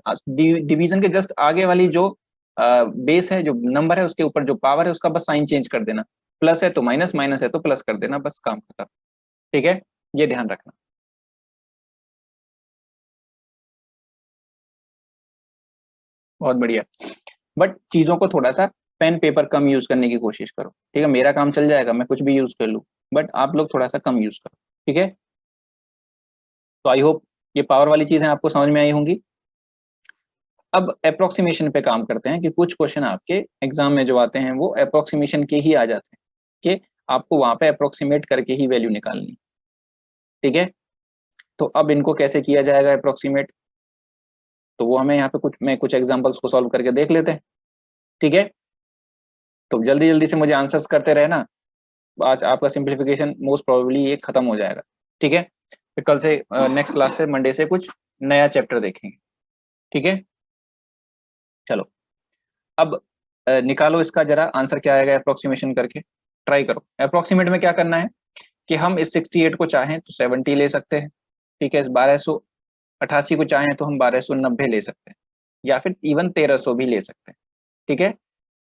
डिवीजन के जस्ट आगे वाली जो बेस है, जो नंबर है उसके ऊपर जो पावर है उसका बस साइन चेंज कर देना, प्लस है तो माइनस, माइनस है तो प्लस कर देना, बस काम खत्म। ठीक है, ये ध्यान रखना। बहुत बढ़िया, बट चीजों को थोड़ा सा पेन पेपर कम यूज करने की कोशिश करो। ठीक है, मेरा काम चल जाएगा, मैं कुछ भी यूज कर लूँ, बट आप लोग थोड़ा सा कम यूज करो। ठीक है, तो आई होप ये पावर वाली चीजें आपको समझ में आई होंगी। अब अप्रोक्सीमेशन पे काम करते हैं कि कुछ क्वेश्चन आपके एग्जाम में जो आते हैं वो अप्रोक्सीमेशन के ही आ जाते हैं, कि आपको वहां पे अप्रोक्सीमेट करके ही वैल्यू निकालनी। ठीक है, तो अब इनको कैसे किया जाएगा अप्रोक्सीमेट, तो वो हमें यहाँ पे कुछ एग्जांपल्स को सॉल्व करके देख लेते हैं। ठीक है, तो जल्दी जल्दी से मुझे आंसर्स करते रहे ना, आज आपका सिंप्लीफिकेशन मोस्ट प्रोबेबली ये खत्म हो जाएगा। ठीक है, फिर कल से नेक्स्ट क्लास से मंडे से कुछ नया चैप्टर देखेंगे। ठीक है, चलो अब निकालो इसका जरा आंसर क्या आएगा अप्रोक्सीमेशन करके, ट्राई करो। अप्रोक्सीमेट में क्या करना है कि हम इस 68 को चाहें तो 70 ले सकते हैं। ठीक है, इस 1288 को चाहें तो हम 1290 ले सकते हैं, या फिर इवन 1300 भी ले सकते हैं। ठीक है,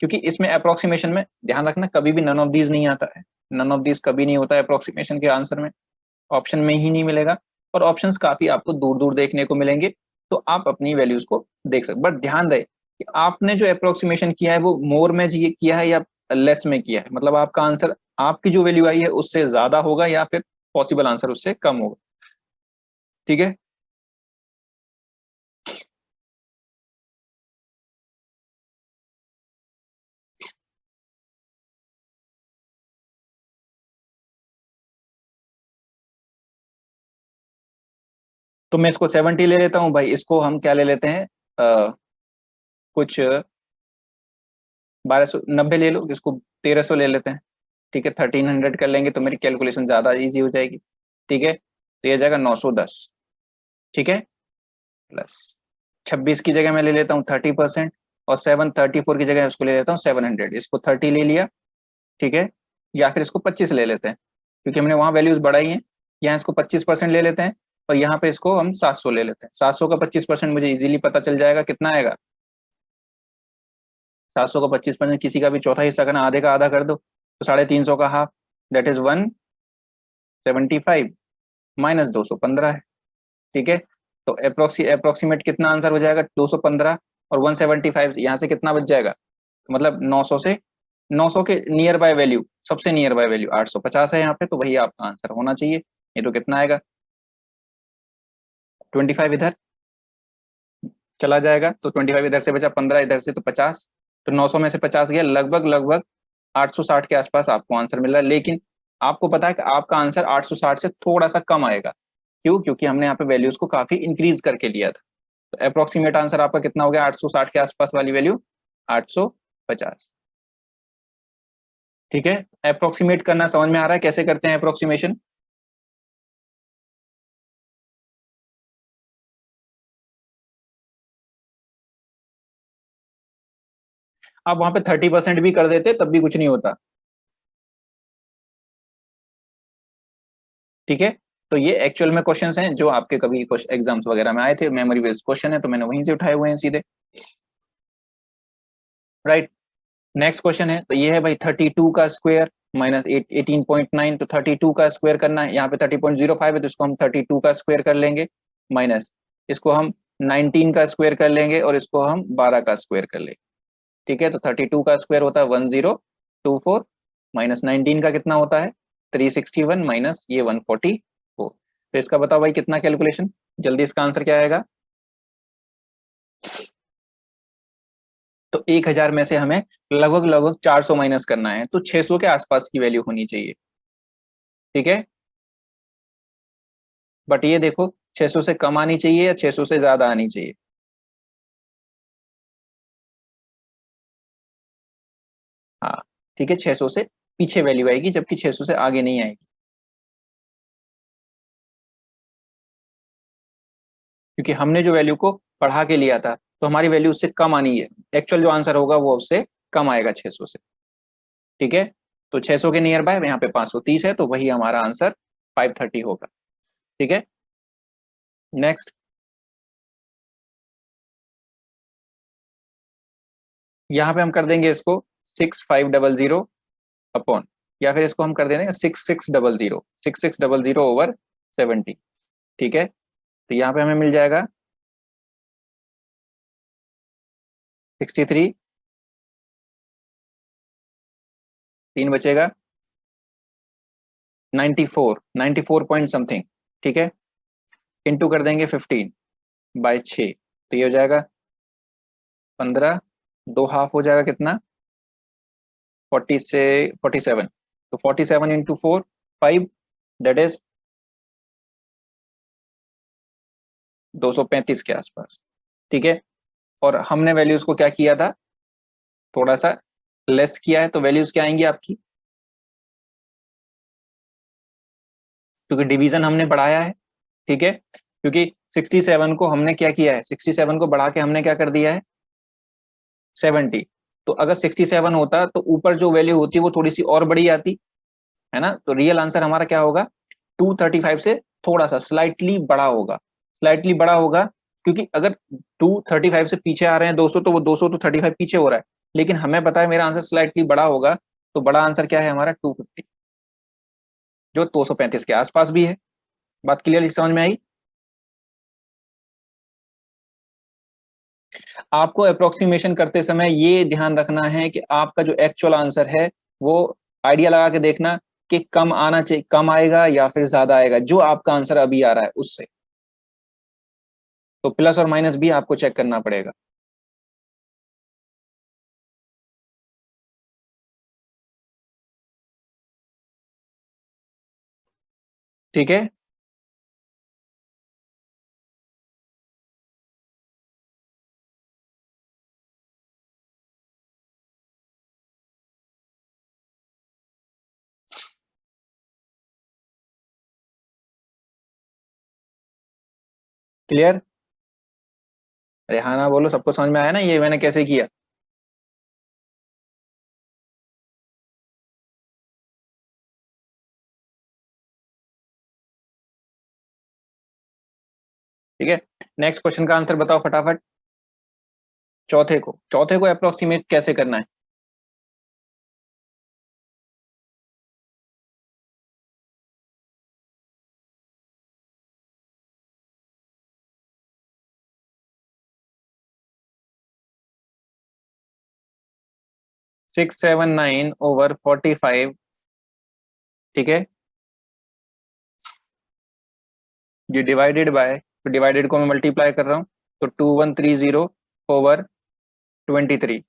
क्योंकि इसमें अप्रोक्सीमेशन में ध्यान रखना कभी भी नन ऑफ दीज नहीं आता है, नन ऑफ दीज कभी नहीं होता है अप्रोक्सीमेशन के आंसर में, ऑप्शन में ही नहीं मिलेगा, और ऑप्शंस काफी आपको दूर दूर देखने को मिलेंगे, तो आप अपनी वैल्यूज को देख सकते। बट ध्यान रहे कि आपने जो अप्रोक्सीमेशन किया है वो मोर में जी किया है या लेस में किया है, मतलब आपका आंसर आपकी जो वैल्यू आई है उससे ज्यादा होगा या फिर पॉसिबल आंसर उससे कम होगा। ठीक है, तो मैं इसको 70 ले लेता हूँ भाई, इसको हम क्या ले लेते हैं, कुछ 1290 ले लो, इसको 1300 ले लेते हैं। ठीक है, 1300 कर लेंगे तो मेरी कैलकुलेशन ज्यादा इजी हो जाएगी। ठीक है, तो ये जाएगा 910। ठीक है, प्लस 26 की जगह मैं ले लेता हूँ 30%, और 734 की जगह इसको ले लेता हूँ 700, इसको 30 ले लिया। ठीक है, या फिर इसको 25 ले लेते हैं, क्योंकि हमने वहां वैल्यूज बढ़ाई हैं, यहाँ इसको 25% ले लेते हैं, और यहाँ पे इसको हम 700 ले लेते हैं। 700 का 25% मुझे इजीली पता चल जाएगा कितना आएगा। 700 का 25%, किसी का भी चौथा हिस्सा करना, आधे का आधा कर दो तो 350 का हाफ, दैट इज 175 माइनस 215 है। ठीक है, तो अप्रोक्सीमेट कितना आंसर हो जाएगा, 215, और 175 यहाँ से कितना बच जाएगा, तो मतलब 900 से, 900 के नियर बाय वैल्यू, सबसे नियर बाय वैल्यू 850 है यहाँ पे, तो वही आपका आंसर होना चाहिए। ये तो कितना आएगा, 25 इधर चला जाएगा तो 25 इधर से बचा, 15 इधर से, तो 50, तो 900 में से 50 गया, लगभग लगभग 860 के आसपास आपको आंसर मिल रहा है। लेकिन आपको पता है कि आपका आंसर 860 से थोड़ा सा कम आएगा, क्यों, क्योंकि हमने यहाँ पे वैल्यूज को काफी इंक्रीज करके लिया था। तो अप्रोक्सीमेट आंसर आपका कितना हो गया, 860 के आसपास वाली वैल्यू 850। ठीक है, अप्रोक्सीमेट करना समझ में आ रहा है कैसे करते हैं अप्रोक्सीमेशन। आप वहां पे 30% भी कर देते तब भी कुछ नहीं होता। ठीक है, तो ये एक्चुअल में क्वेश्चंस हैं जो आपके कभी कुछ एग्जाम्स वगैरह में आए थे, मेमोरी बेस्ड क्वेश्चन है, तो मैंने वहीं से उठाए हुए हैं सीधे। राइट, नेक्स्ट क्वेश्चन है, तो ये है भाई 32 का स्क्वायर माइनस 18.9, तो 32 का स्क्वायर करना है, यहाँ पे 30.05 है तो इसको हम 32 का स्क्वायर कर लेंगे, माइनस इसको हम 19 का स्क्वायर कर लेंगे, और इसको हम 12 का स्क्वायर कर लेंगे। ठीक है, तो 32 का स्क्वायर होता है 1024, माइनस 19 का कितना होता है 361, माइनस ये 144। तो इसका बताओ भाई कितना कैलकुलेशन, जल्दी इसका आंसर क्या आएगा। तो 1000 में से हमें लगभग लगभग 400 माइनस करना है, तो 600 के आसपास की वैल्यू होनी चाहिए। ठीक है, बट ये देखो 600 से कम आनी चाहिए या 600 से ज्यादा आनी चाहिए। हाँ, ठीक है, 600 से पीछे वैल्यू आएगी, जबकि 600 से आगे नहीं आएगी, क्योंकि हमने जो वैल्यू को बढ़ा के लिया था तो हमारी वैल्यू उससे कम आनी है, एक्चुअल जो आंसर होगा वो उससे कम आएगा 600 से। ठीक है, तो 600 के नियर बाय यहाँ पे 530 है, तो वही हमारा आंसर 530 होगा। ठीक है, नेक्स्ट, यहाँ पे हम कर देंगे इसको 6500 अपॉन, या फिर इसको हम कर देंगे 6600 ओवर 70। ठीक है, तो यहाँ पे हमें मिल जाएगा 63, 3 बचेगा, 94 पॉइंट समथिंग, ठीक है, इंटू कर देंगे 15/6, तो ये हो जाएगा 15, दो हाफ हो जाएगा कितना, 40 से 47, तो 47 इंटू 4, 5, दैट इज 235 के आसपास, ठीक है। और हमने वैल्यूज को क्या किया था, थोड़ा सा लेस किया है, तो वैल्यूज क्या आएंगी आपकी, क्योंकि डिवीजन हमने बढ़ाया है, ठीक है, क्योंकि 67 को हमने क्या किया है, 67 को बढ़ा के हमने क्या कर दिया है 70, तो अगर 67 होता तो ऊपर जो वैल्यू होती वो थोड़ी सी और बड़ी आती, है ना, तो रियल आंसर हमारा क्या होगा, 235 से थोड़ा सा स्लाइटली बड़ा होगा, स्लाइटली बड़ा होगा, क्योंकि अगर 235 से पीछे आ रहे हैं 200, तो वो 200 तो 35 पीछे हो रहा है, लेकिन हमें पता है मेरा आंसर स्लाइटली बड़ा होगा, तो बड़ा आंसर क्या है हमारा 250, जो 235 के आसपास भी है। बात क्लियरली समझ में आई। आपको अप्रोक्सीमेशन करते समय ये ध्यान रखना है कि आपका जो एक्चुअल आंसर है वो आइडिया लगा के देखना कि कम आना चाहिए, कम आएगा या फिर ज्यादा आएगा जो आपका आंसर अभी आ रहा है उससे, तो प्लस और माइनस भी आपको चेक करना पड़ेगा। ठीक है, क्लियर। अरे हाँ ना बोलो, सबको समझ में आया ना ये मैंने कैसे किया। ठीक है, नेक्स्ट क्वेश्चन का आंसर बताओ फटाफट। चौथे को अप्रोक्सीमेट कैसे करना है। 679/45, ठीक है, ये डिवाइडेड बाय, तो डिवाइडेड को मैं मल्टीप्लाई कर रहा हूँ, तो 2130/23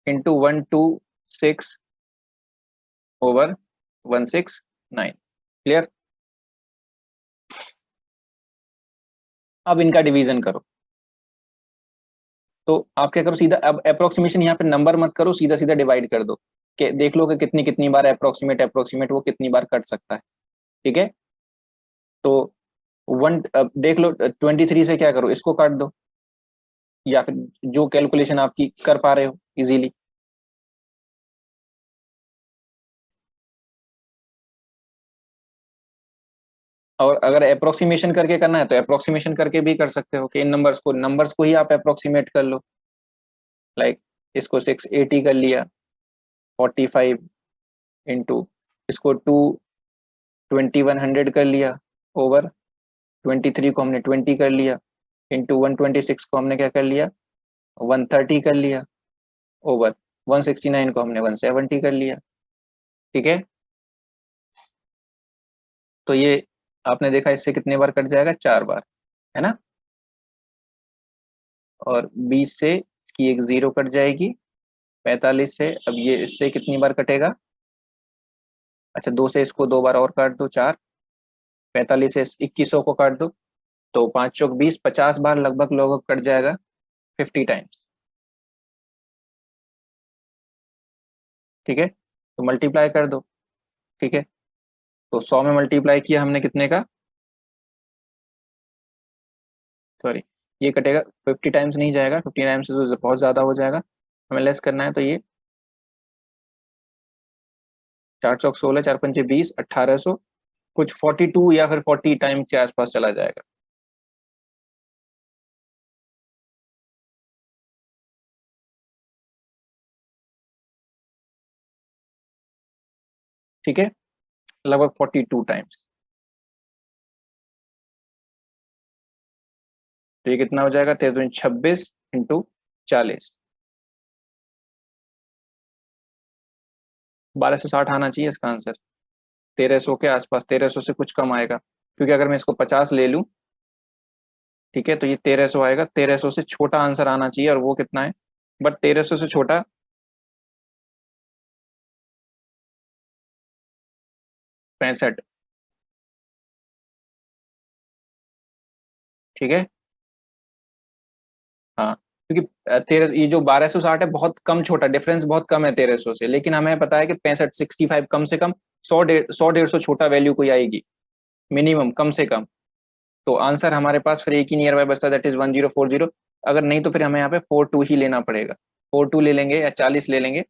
इंटू 126/169, क्लियर। अब इनका डिवीजन करो, तो आप क्या करो सीधा, अब अप्रोक्सीमेशन यहाँ पे नंबर मत करो, सीधा सीधा डिवाइड कर दो, कि देख लो कि कितनी कितनी बार अप्रोक्सीमेट अप्रोक्सीमेट वो कितनी बार कट सकता है, ठीक है। तो वन देख लो, 23 से क्या करो, इसको काट दो, या फिर जो कैलकुलेशन आपकी कर पा रहे हो इजीली। और अगर अप्रोक्सीमेशन करके करना है तो अप्रोक्सीमेशन करके भी कर सकते हो, कि इन नंबर्स को ही आप अप्रोक्सीमेट कर लो, लाइक इसको 680 कर लिया, 45 इंटू इसको 2100 कर लिया, ओवर 23 को हमने 20 कर लिया, इंटू 126 को हमने क्या कर लिया 130 कर लिया, ओवर 169 को हमने 170 कर लिया, ठीक है। तो ये आपने देखा इससे कितने बार कट जाएगा, 4 बार, है ना। और 20 से इसकी एक जीरो कट जाएगी, 45 से अब ये इससे कितनी बार कटेगा, अच्छा 2 से इसको 2 बार और काट दो, 4, 45 से 2100 को काट दो, तो 5 चौक 20, 50 बार लगभग लोगों कट जाएगा, 50 टाइम्स, ठीक है। तो मल्टीप्लाई कर दो, ठीक है, तो 100 में मल्टीप्लाई किया हमने कितने का, सॉरी, ये कटेगा 50 टाइम्स नहीं जाएगा, 50 टाइम्स तो बहुत ज़्यादा हो जाएगा, हमें लेस करना है, तो ये 4 चौक 16, 4 पंचे 20, 1800, कुछ 42 या फिर 40 टाइम के आसपास चला जाएगा, ठीक है, लगभग 42 टाइम्स। तो ये कितना हो जाएगा, 1326 इंटू 40, 1260 आना चाहिए इसका आंसर। 1300 के आसपास, 1300 से कुछ कम आएगा, क्योंकि अगर मैं इसको 50 ले लूं, ठीक है, तो ये 1300 आएगा। 1300 से छोटा आंसर आना चाहिए, और वो कितना है, बट 1300 से छोटा 65, ठीक है। हाँ, क्योंकि तेरह, ये जो 1260 है बहुत कम, छोटा डिफरेंस बहुत कम है 1300 से, लेकिन हमें पता है कि 65, 65 कम से कम 100 150 छोटा वैल्यू कोई आएगी मिनिमम, कम से कम। तो आंसर हमारे पास फिर एक ही नियर बाय बचता है, दैट इज 1040। अगर नहीं तो फिर हमें यहाँ पे 42 ही लेना पड़ेगा, 42 ले लेंगे या 40 ले लेंगे।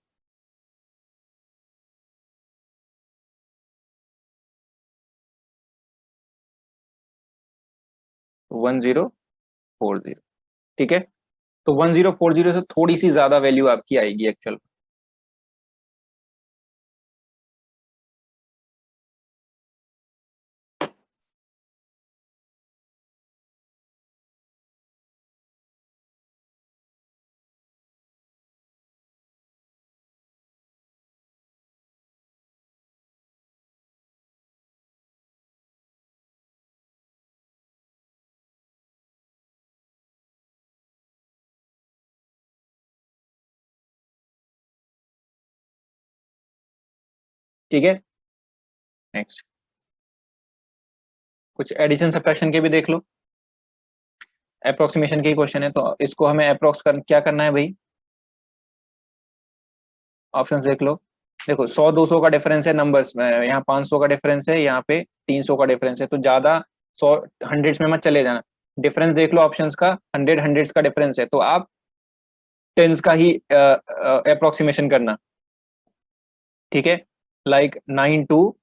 1040, ठीक है। तो 1040 से थोड़ी सी ज्यादा वैल्यू आपकी आएगी एक्चुअल। ठीक है, नेक्स्ट कुछ एडिशन सब्ट्रैक्शन के भी देख लो। अप्रोक्सीमेशन के क्वेश्चन है, तो इसको हमें अप्रोक्स क्या करना है भाई। ऑप्शंस देख लो। देखो 100 200 का डिफरेंस है नंबर्स में, यहाँ 500 का डिफरेंस है, यहाँ पे 300 का डिफरेंस है, तो ज्यादा 100 हंड्रेड्स में मत चले जाना। डिफरेंस देख लो ऑप्शंस का, 100 का डिफरेंस है, तो आप टेंस का ही अप्रोक्सीमेशन करना, ठीक है। लाइक 92,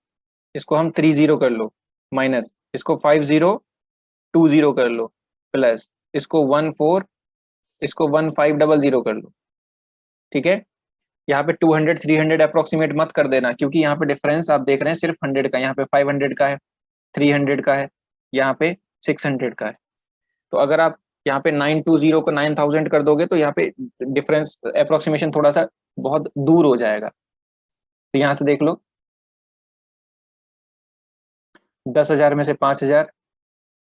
इसको हम 30 कर लो, माइनस इसको 5020 कर लो, प्लस इसको 14, इसको 1500 कर लो, ठीक है। यहाँ पे 200 300 अप्रोक्सीमेट मत कर देना, क्योंकि यहाँ पे डिफरेंस आप देख रहे हैं सिर्फ 100 का, यहाँ पे 500 का है, 300 का है, यहाँ पे 600 का है। तो अगर आप यहाँ पे 920 को 9000 कर दोगे, तो यहाँ पे डिफरेंस अप्रोक्सीमेशन थोड़ा सा बहुत दूर हो जाएगा। तो यहाँ से देख लो, 10,000 में से 5,000,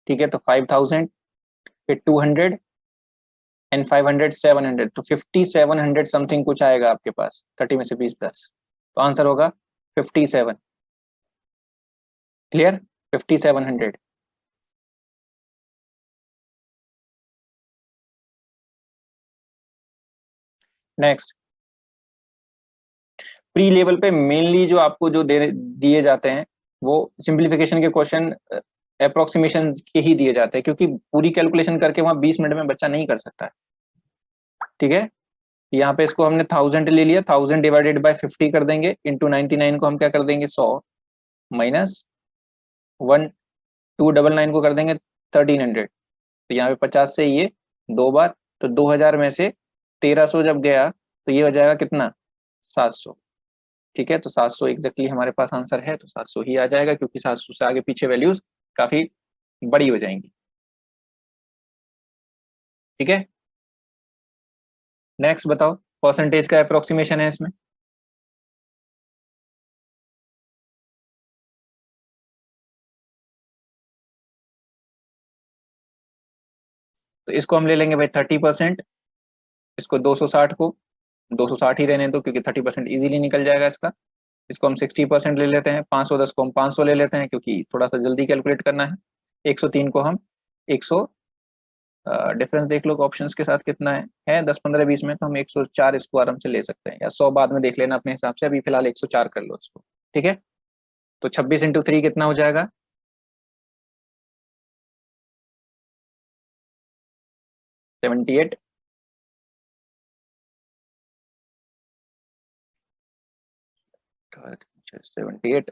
ठीक है, तो 5000, फिर 200 एंड 500 700, तो 5700 समथिंग कुछ आएगा आपके पास, 30 में से 20 10, तो आंसर होगा 57। क्लियर, 5700। नेक्स्ट, प्री लेवल पे मेनली जो आपको जो दिए जाते हैं, वो सिंप्लीफिकेशन के क्वेश्चन अप्रोक्सीमेशन के ही दिए जाते हैं, क्योंकि पूरी कैलकुलेशन करके वहां 20 मिनट में बच्चा नहीं कर सकता है, ठीक है। यहाँ पे इसको हमने 1000 ले लिया, 1000 डिवाइडेड बाय 50 कर देंगे, इंटू 99 को हम क्या कर देंगे 100, माइनस 1299 को कर देंगे 1300, तो यहाँ पे 50 से ये 2 बार, तो 2000 में से 1300 जब गया, तो ये हो जाएगा कितना, 700, ठीक है। तो 700 एग्जैक्टली हमारे पास आंसर है, तो 700 ही आ जाएगा, क्योंकि 700 से आगे पीछे वैल्यूज काफी बड़ी हो जाएंगी, ठीक है। नेक्स्ट बताओ, परसेंटेज का अप्रोक्सीमेशन है इसमें। तो इसको हम ले लेंगे भाई 30%, इसको 260 को 260 ही रहने दो, क्योंकि 30% इजीली निकल जाएगा इसका। इसको हम 60% ले लेते हैं, 510 को हम 500 ले लेते हैं, क्योंकि थोड़ा सा जल्दी कैलकुलेट करना है। 103 को हम 100, डिफरेंस देख लो ऑप्शंस के साथ कितना है 10 15 20 में, तो हम 104 इसको आराम से ले सकते हैं, या 100 बाद में देख लेना अपने हिसाब से, अभी फिलहाल 104 कर लो इसको, ठीक है। तो 26 × 3 कितना हो जाएगा, 78, 78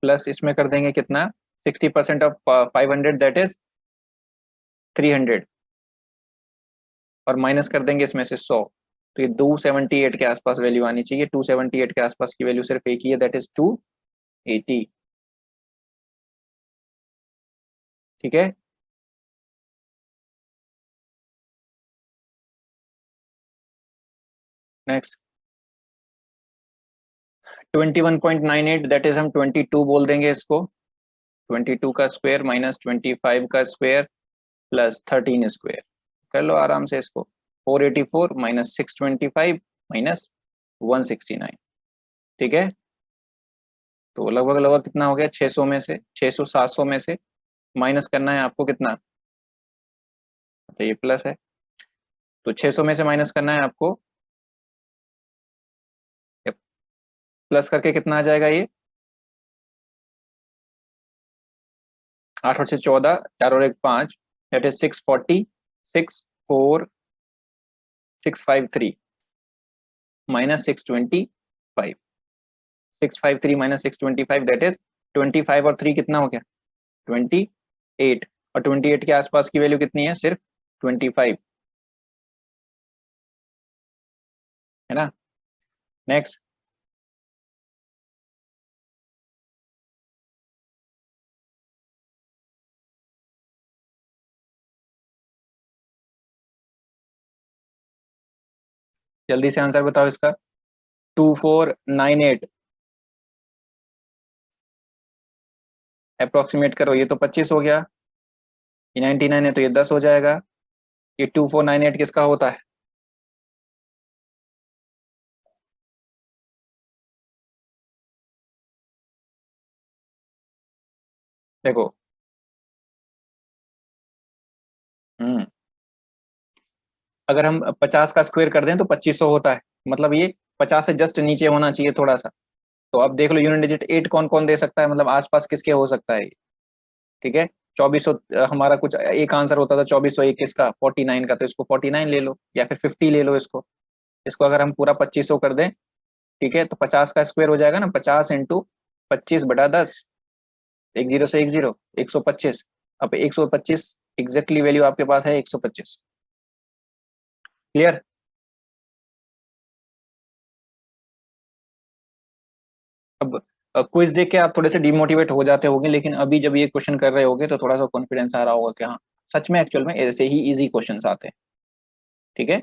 प्लस इसमें कर देंगे कितना, 60% ऑफ 500 दैट इज 300, और माइनस कर देंगे इसमें से 100, तो ये 278 के आसपास वैल्यू आनी चाहिए। 278 के आसपास की वैल्यू सिर्फ एक ही है, दैट इज 280, ठीक है। नेक्स्ट, 21.98 दैट इज हम 22 बोल देंगे इसको, 22 का स्क्वायर माइनस 25 का स्क्वायर प्लस 13 स्क्वायर, कर लो आराम से इसको, 484 माइनस 625 माइनस 169, ठीक है। तो लगभग लगभग कितना हो गया, 600 में से 600 700 में से माइनस करना है आपको कितना, तो ये प्लस है, तो 600 में से माइनस करना है आपको, प्लस करके कितना आ जाएगा ये, 8 और 6 14, 4 और 1 5, that is 640, 64653 minus 625, 653 minus 625 that is 25 और 3 कितना हो गया 28, और 28 के आसपास की वैल्यू कितनी है, सिर्फ 25, है ना। नेक्स्ट, जल्दी से आंसर बताओ इसका, 2498 अप्रोक्सीमेट करो, ये तो 25 हो गया, ये 99 है तो ये 10 हो जाएगा, ये 2498 किसका होता है, देखो, हम्म, अगर हम 50 का स्क्वायर कर दें तो 2500 होता है, मतलब ये 50 से जस्ट नीचे होना चाहिए थोड़ा सा, तो अब देख लो यूनिट डिजिट 8 कौन कौन दे सकता है, मतलब आसपास किसके हो सकता है, ठीक है। 2400 हमारा कुछ एक आंसर होता था 2401 किसका 49 का, तो इसको 49 ले लो या फिर 50 ले लो इसको, इसको अगर हम पूरा 2500 कर दें, ठीक है, तो 50 का स्क्वायर हो जाएगा ना, 50 इंटू 25/10, एक जीरो से एक जीरो, 125, अब 125 एग्जैक्टली वैल्यू आपके पास है 125, क्लियर। अब क्विज देख के आप थोड़े से डिमोटिवेट हो जाते होंगे, लेकिन अभी जब ये क्वेश्चन कर रहे होगे तो थोड़ा सा कॉन्फिडेंस आ रहा होगा कि हाँ सच में एक्चुअल में ऐसे ही इजी क्वेश्चंस आते हैं, ठीक है।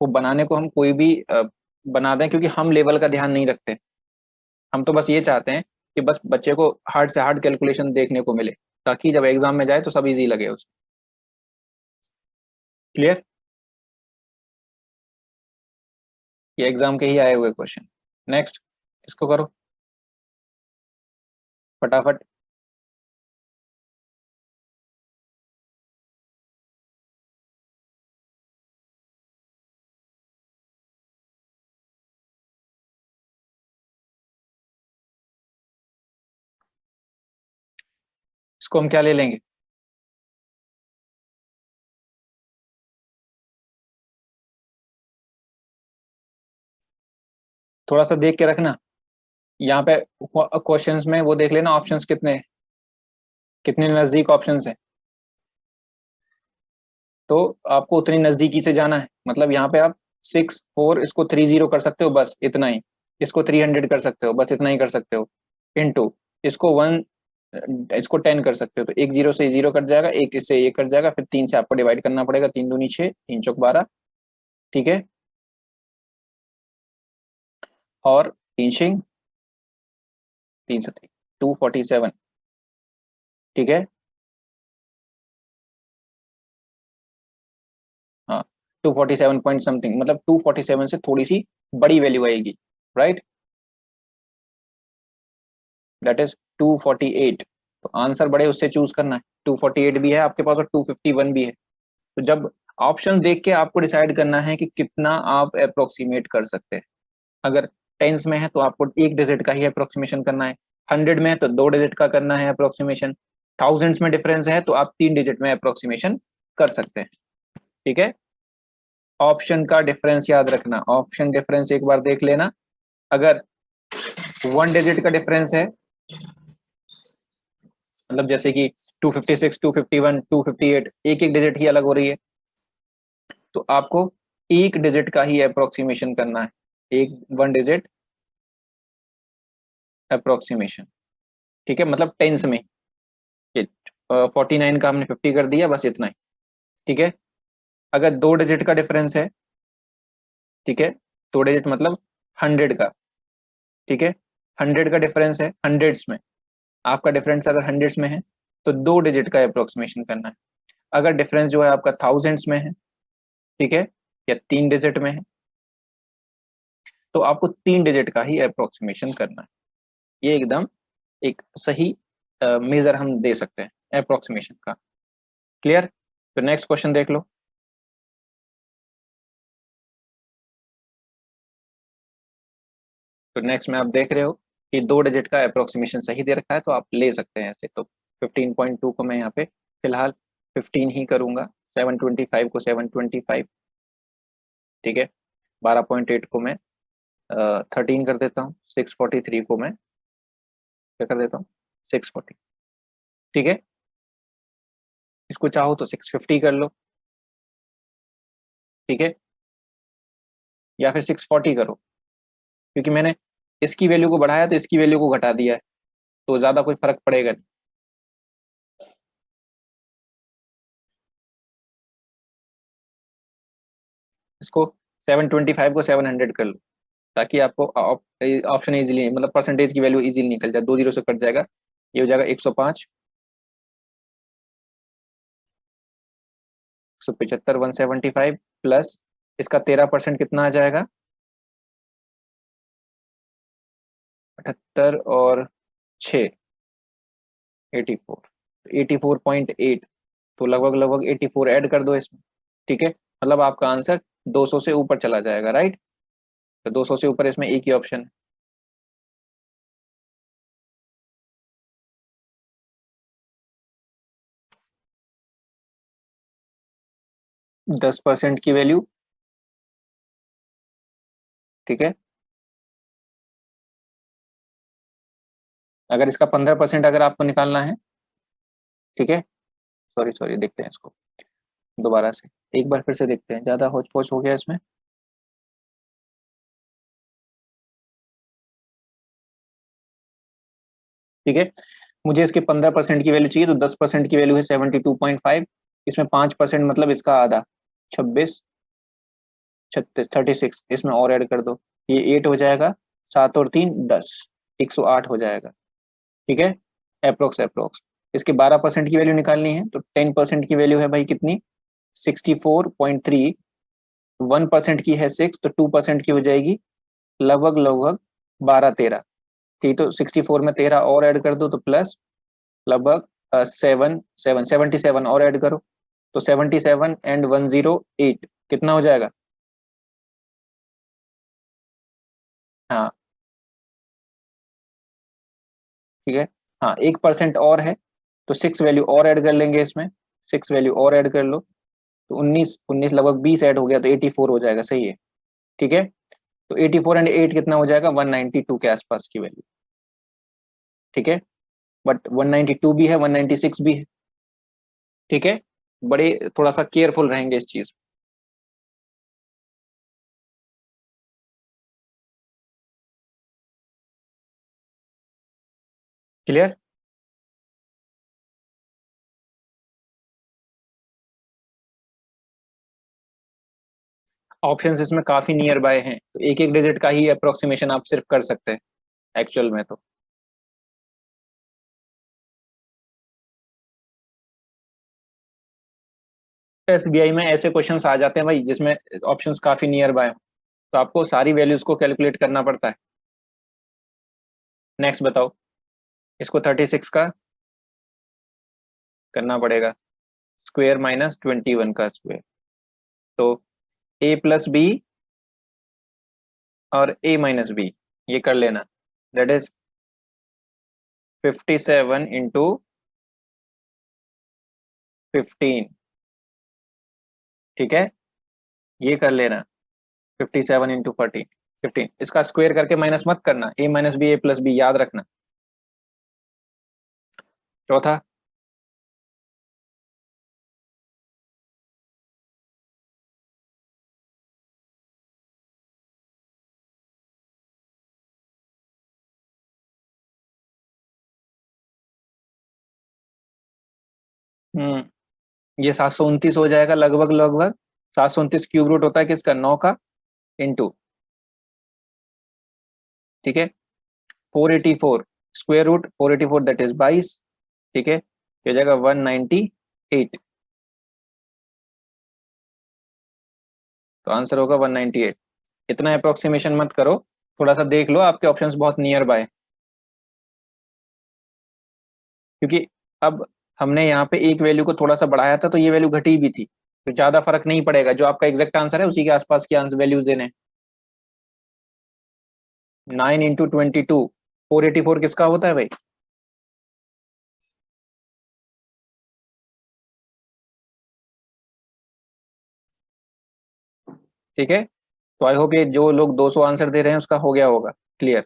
वो बनाने को हम कोई भी बना दें, क्योंकि हम लेवल का ध्यान नहीं रखते, हम तो बस ये चाहते हैं कि बस बच्चे को हार्ड से हार्ड कैलकुलेशन देखने को मिले, ताकि जब एग्जाम में जाए तो सब इजी लगे उसको, क्लियर। ये एग्जाम के ही आए हुए क्वेश्चन। नेक्स्ट, इसको करो फटाफट, इसको हम क्या ले लेंगे, थोड़ा सा देख के रखना, यहाँ पे क्वेश्चंस में वो देख लेना ऑप्शंस कितने, कितने नजदीक ऑप्शंस हैं, तो आपको उतनी नजदीकी से जाना है, मतलब यहाँ पे आप 6 4 इसको 30 कर सकते हो, बस इतना ही, इसको 300 कर सकते हो, बस इतना ही कर सकते हो, इनटू इसको 1, इसको 10 कर सकते हो, तो एक जीरो से जीरो कट जाएगा, एक इससे ये कट जाएगा, फिर 3 से आपको डिवाइड करना पड़ेगा, 3 दूनी 6, 3 चौक 12, ठीक है, और 3 से 3 247, ठीक है, हाँ 247 पॉइंट समथिंग, मतलब 247 से थोड़ी सी बड़ी वैल्यू आएगी, राइट, दैट इज 248, तो आंसर बड़े उससे चूज करना है, 248 भी है आपके पास और 251 भी है, तो जब ऑप्शन देख के आपको डिसाइड करना है कि कितना आप अप्रोक्सीमेट कर सकते हैं, अगर टेंस में है तो आपको एक डिजिट का ही अप्रोक्सीमेशन करना है, 100 में है तो 2 डिजिट का करना है अप्रोक्सीमेशन, थाउजेंड्स में डिफरेंस है तो आप 3 डिजिट में अप्रोक्सीमेशन कर सकते हैं, ठीक है। ऑप्शन का डिफरेंस याद रखना, ऑप्शन डिफरेंस एक बार देख लेना, अगर 1 डिजिट का डिफरेंस है, मतलब जैसे कि 256 251 258, एक एक डिजिट ही अलग हो रही है, तो आपको एक डिजिट का ही अप्रोक्सीमेशन करना है, एक 1 डिजिट अप्रोक्सीमेशन, ठीक है, मतलब टेंस में, ये 49 का हमने 50 कर दिया, बस इतना ही, ठीक है। अगर 2 डिजिट का डिफरेंस है, ठीक है, 2 डिजिट मतलब 100 का, ठीक है, 100 का डिफरेंस है हंड्रेड्स में, आपका डिफरेंस अगर हंड्रेड्स में है तो 2 डिजिट का अप्रोक्सीमेशन करना है। अगर डिफरेंस जो है आपका थाउजेंड्स में है, ठीक है, या 3 डिजिट में है, तो आपको 3 डिजिट का ही अप्रोक्सीमेशन करना है। ये एकदम एक सही मेजर हम दे सकते हैं अप्रोक्सीमेशन का। क्लियर? तो नेक्स्ट क्वेश्चन देख लो। तो नेक्स्ट में आप देख रहे हो कि 2 डिजिट का अप्रोक्सीमेशन सही दे रखा है, तो आप ले सकते हैं ऐसे। तो 15.2 को मैं यहाँ पे फिलहाल 15 ही करूंगा, 725 को 725, ठीक है, 12.8 को मैं 13 कर देता हूँ, 643 को मैं क्या कर देता हूँ, 640, ठीक है। इसको चाहो तो 650 कर लो, ठीक है, या फिर 640 करो, क्योंकि मैंने इसकी वैल्यू को बढ़ाया तो इसकी वैल्यू को घटा दिया है, तो ज्यादा कोई फर्क पड़ेगा नहीं। इसको 725 को 700 कर लो, ताकि आपको ऑप्शन इजीली, मतलब परसेंटेज की वैल्यू इजीली निकल जाए, 2 जीरो से कट जाएगा, ये हो जाएगा 105, 175, 175 प्लस इसका 13% कितना आ जाएगा, 78 और 6, 84, 84.8, तो लगभग लगभग 84 ऐड कर दो इसमें, ठीक है, मतलब आपका आंसर 200 से ऊपर चला जाएगा, राइट। तो 200 से ऊपर इसमें एक ही ऑप्शन है। 10% की वैल्यू, ठीक है, अगर इसका 15% अगर आपको निकालना है, ठीक है, सॉरी सॉरी, देखते हैं इसको दोबारा से, एक बार फिर से देखते हैं, ज्यादा होच पोच हो गया इसमें। ठीक है, मुझे इसके 15% की वैल्यू चाहिए, तो 10% की वैल्यू है 72.5, इसमें 5% मतलब इसका आधा, 26, 36, 36, इसमें और ऐड कर दो, ये 8 हो जाएगा, 7 और 3 10, 108 हो जाएगा, ठीक है, अप्रोक्स अप्रोक्स। इसके 12% की वैल्यू निकालनी है, तो 10% की वैल्यू है भाई कितनी, 64.3, 1% की है 6, तो 2% की हो जाएगी लगभग लगभग 12-13, ठीक, तो 64 में 13 और ऐड कर दो, तो प्लस लगभग 77 और ऐड करो, तो 77 एंड 108 कितना हो जाएगा, हाँ, ठीक है, हाँ, 1% और है, तो 6 वैल्यू और ऐड कर लेंगे इसमें, 6 वैल्यू और ऐड कर लो, तो 19 19 लगभग 20 ऐड हो गया, तो 84 हो जाएगा, सही है, ठीक है। तो 84 एंड 8 कितना हो जाएगा, 192 के आसपास की वैल्यू, ठीक है, बट 192 भी है, 196 भी है, ठीक है, बड़े थोड़ा सा केयरफुल रहेंगे इस चीज। क्लियर? ऑप्शंस इसमें काफी नियर बाय हैं, तो एक एक डिजिट का ही अप्रोक्सीमेशन आप सिर्फ कर सकते हैं एक्चुअल में। तो एसबीआई में ऐसे क्वेश्चंस आ जाते हैं भाई जिसमें ऑप्शंस काफी नियर बाय हो, तो आपको सारी वैल्यूज को कैलकुलेट करना पड़ता है। नेक्स्ट बताओ, इसको 36 का करना पड़ेगा, स्क्वेयर माइनस 21 का स्क्वेयर, तो ए प्लस बी और ए माइनस बी, ये कर लेना, दैट इज 57 इंटू 15, ठीक है, ये कर लेना, 57 इंटू 15, इसका स्क्वायर करके माइनस मत करना, ए माइनस बी, ए प्लस बी याद रखना। चौथा, ये 729 हो जाएगा लगभग लगभग, 729 क्यूब रूट होता है किसका, 9 का, इंटू, ठीक है, 484 स्क्वायर रूट 484 दैट इज 22, ठीक है, हो जाएगा 198, तो आंसर होगा 198। इतना अप्रोक्सीमेशन मत करो, थोड़ा सा देख लो आपके ऑप्शंस बहुत नियर बाय, क्योंकि अब हमने यहाँ पे एक वैल्यू को थोड़ा सा बढ़ाया था तो ये वैल्यू घटी भी थी, तो ज्यादा फर्क नहीं पड़ेगा, जो आपका एग्जैक्ट आंसर है उसी के आसपास की आंसर वैल्यूज देने। 9 × 22 484 किसका होता है भाई? ठीक है, तो आई होप ये जो लोग 200 आंसर दे रहे हैं उसका हो गया होगा क्लियर।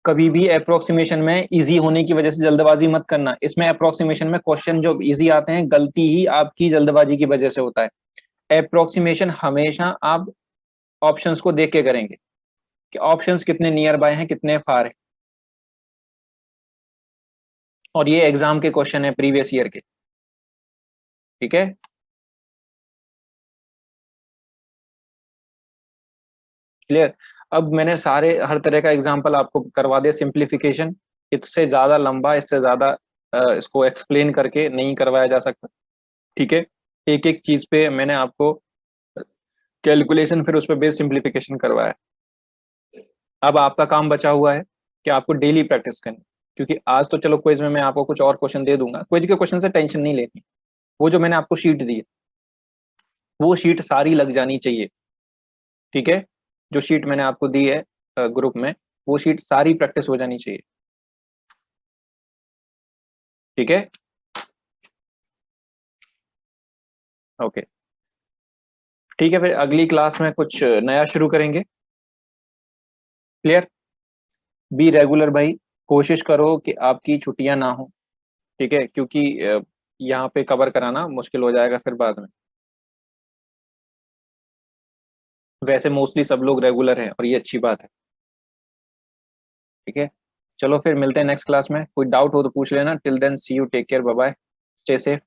कभी भी अप्रोक्सीमेशन में इजी होने की वजह से जल्दबाजी मत करना, इसमें अप्रोक्सीमेशन में क्वेश्चन जो इजी आते हैं गलती ही आपकी जल्दबाजी की वजह से होता है। अप्रोक्सीमेशन हमेशा आप ऑप्शंस को देख के करेंगे कि ऑप्शंस कितने नियर बाय हैं, कितने फार हैं, और ये एग्जाम के क्वेश्चन है प्रीवियस ईयर के, ठीक है। क्लियर। अब मैंने सारे हर तरह का एग्जाम्पल आपको करवा दिया, सिंप्लीफिकेशन इससे ज्यादा लंबा, इससे ज्यादा इसको एक्सप्लेन करके नहीं करवाया जा सकता, ठीक है। एक एक चीज पे मैंने आपको कैलकुलेशन फिर उस पर बेस सिंप्लीफिकेशन करवाया। अब आपका काम बचा हुआ है कि आपको डेली प्रैक्टिस करनी, क्योंकि आज तो चलो क्विज में मैं आपको कुछ और क्वेश्चन दे दूंगा, क्विज के क्वेश्चन से टेंशन नहीं लेनी, वो जो मैंने आपको शीट दी है वो शीट सारी लग जानी चाहिए, ठीक है। जो शीट मैंने आपको दी है ग्रुप में, वो शीट सारी प्रैक्टिस हो जानी चाहिए, ठीक है। ओके, ठीक है, फिर अगली क्लास में कुछ नया शुरू करेंगे। क्लियर। बी रेगुलर भाई, कोशिश करो कि आपकी छुट्टियां ना हो, ठीक है, क्योंकि यहाँ पे कवर कराना मुश्किल हो जाएगा फिर बाद में। वैसे मोस्टली सब लोग रेगुलर हैं और ये अच्छी बात है, ठीक है। चलो फिर मिलते हैं नेक्स्ट क्लास में, कोई डाउट हो तो पूछ लेना। Till then see you, take care, bye bye, stay safe.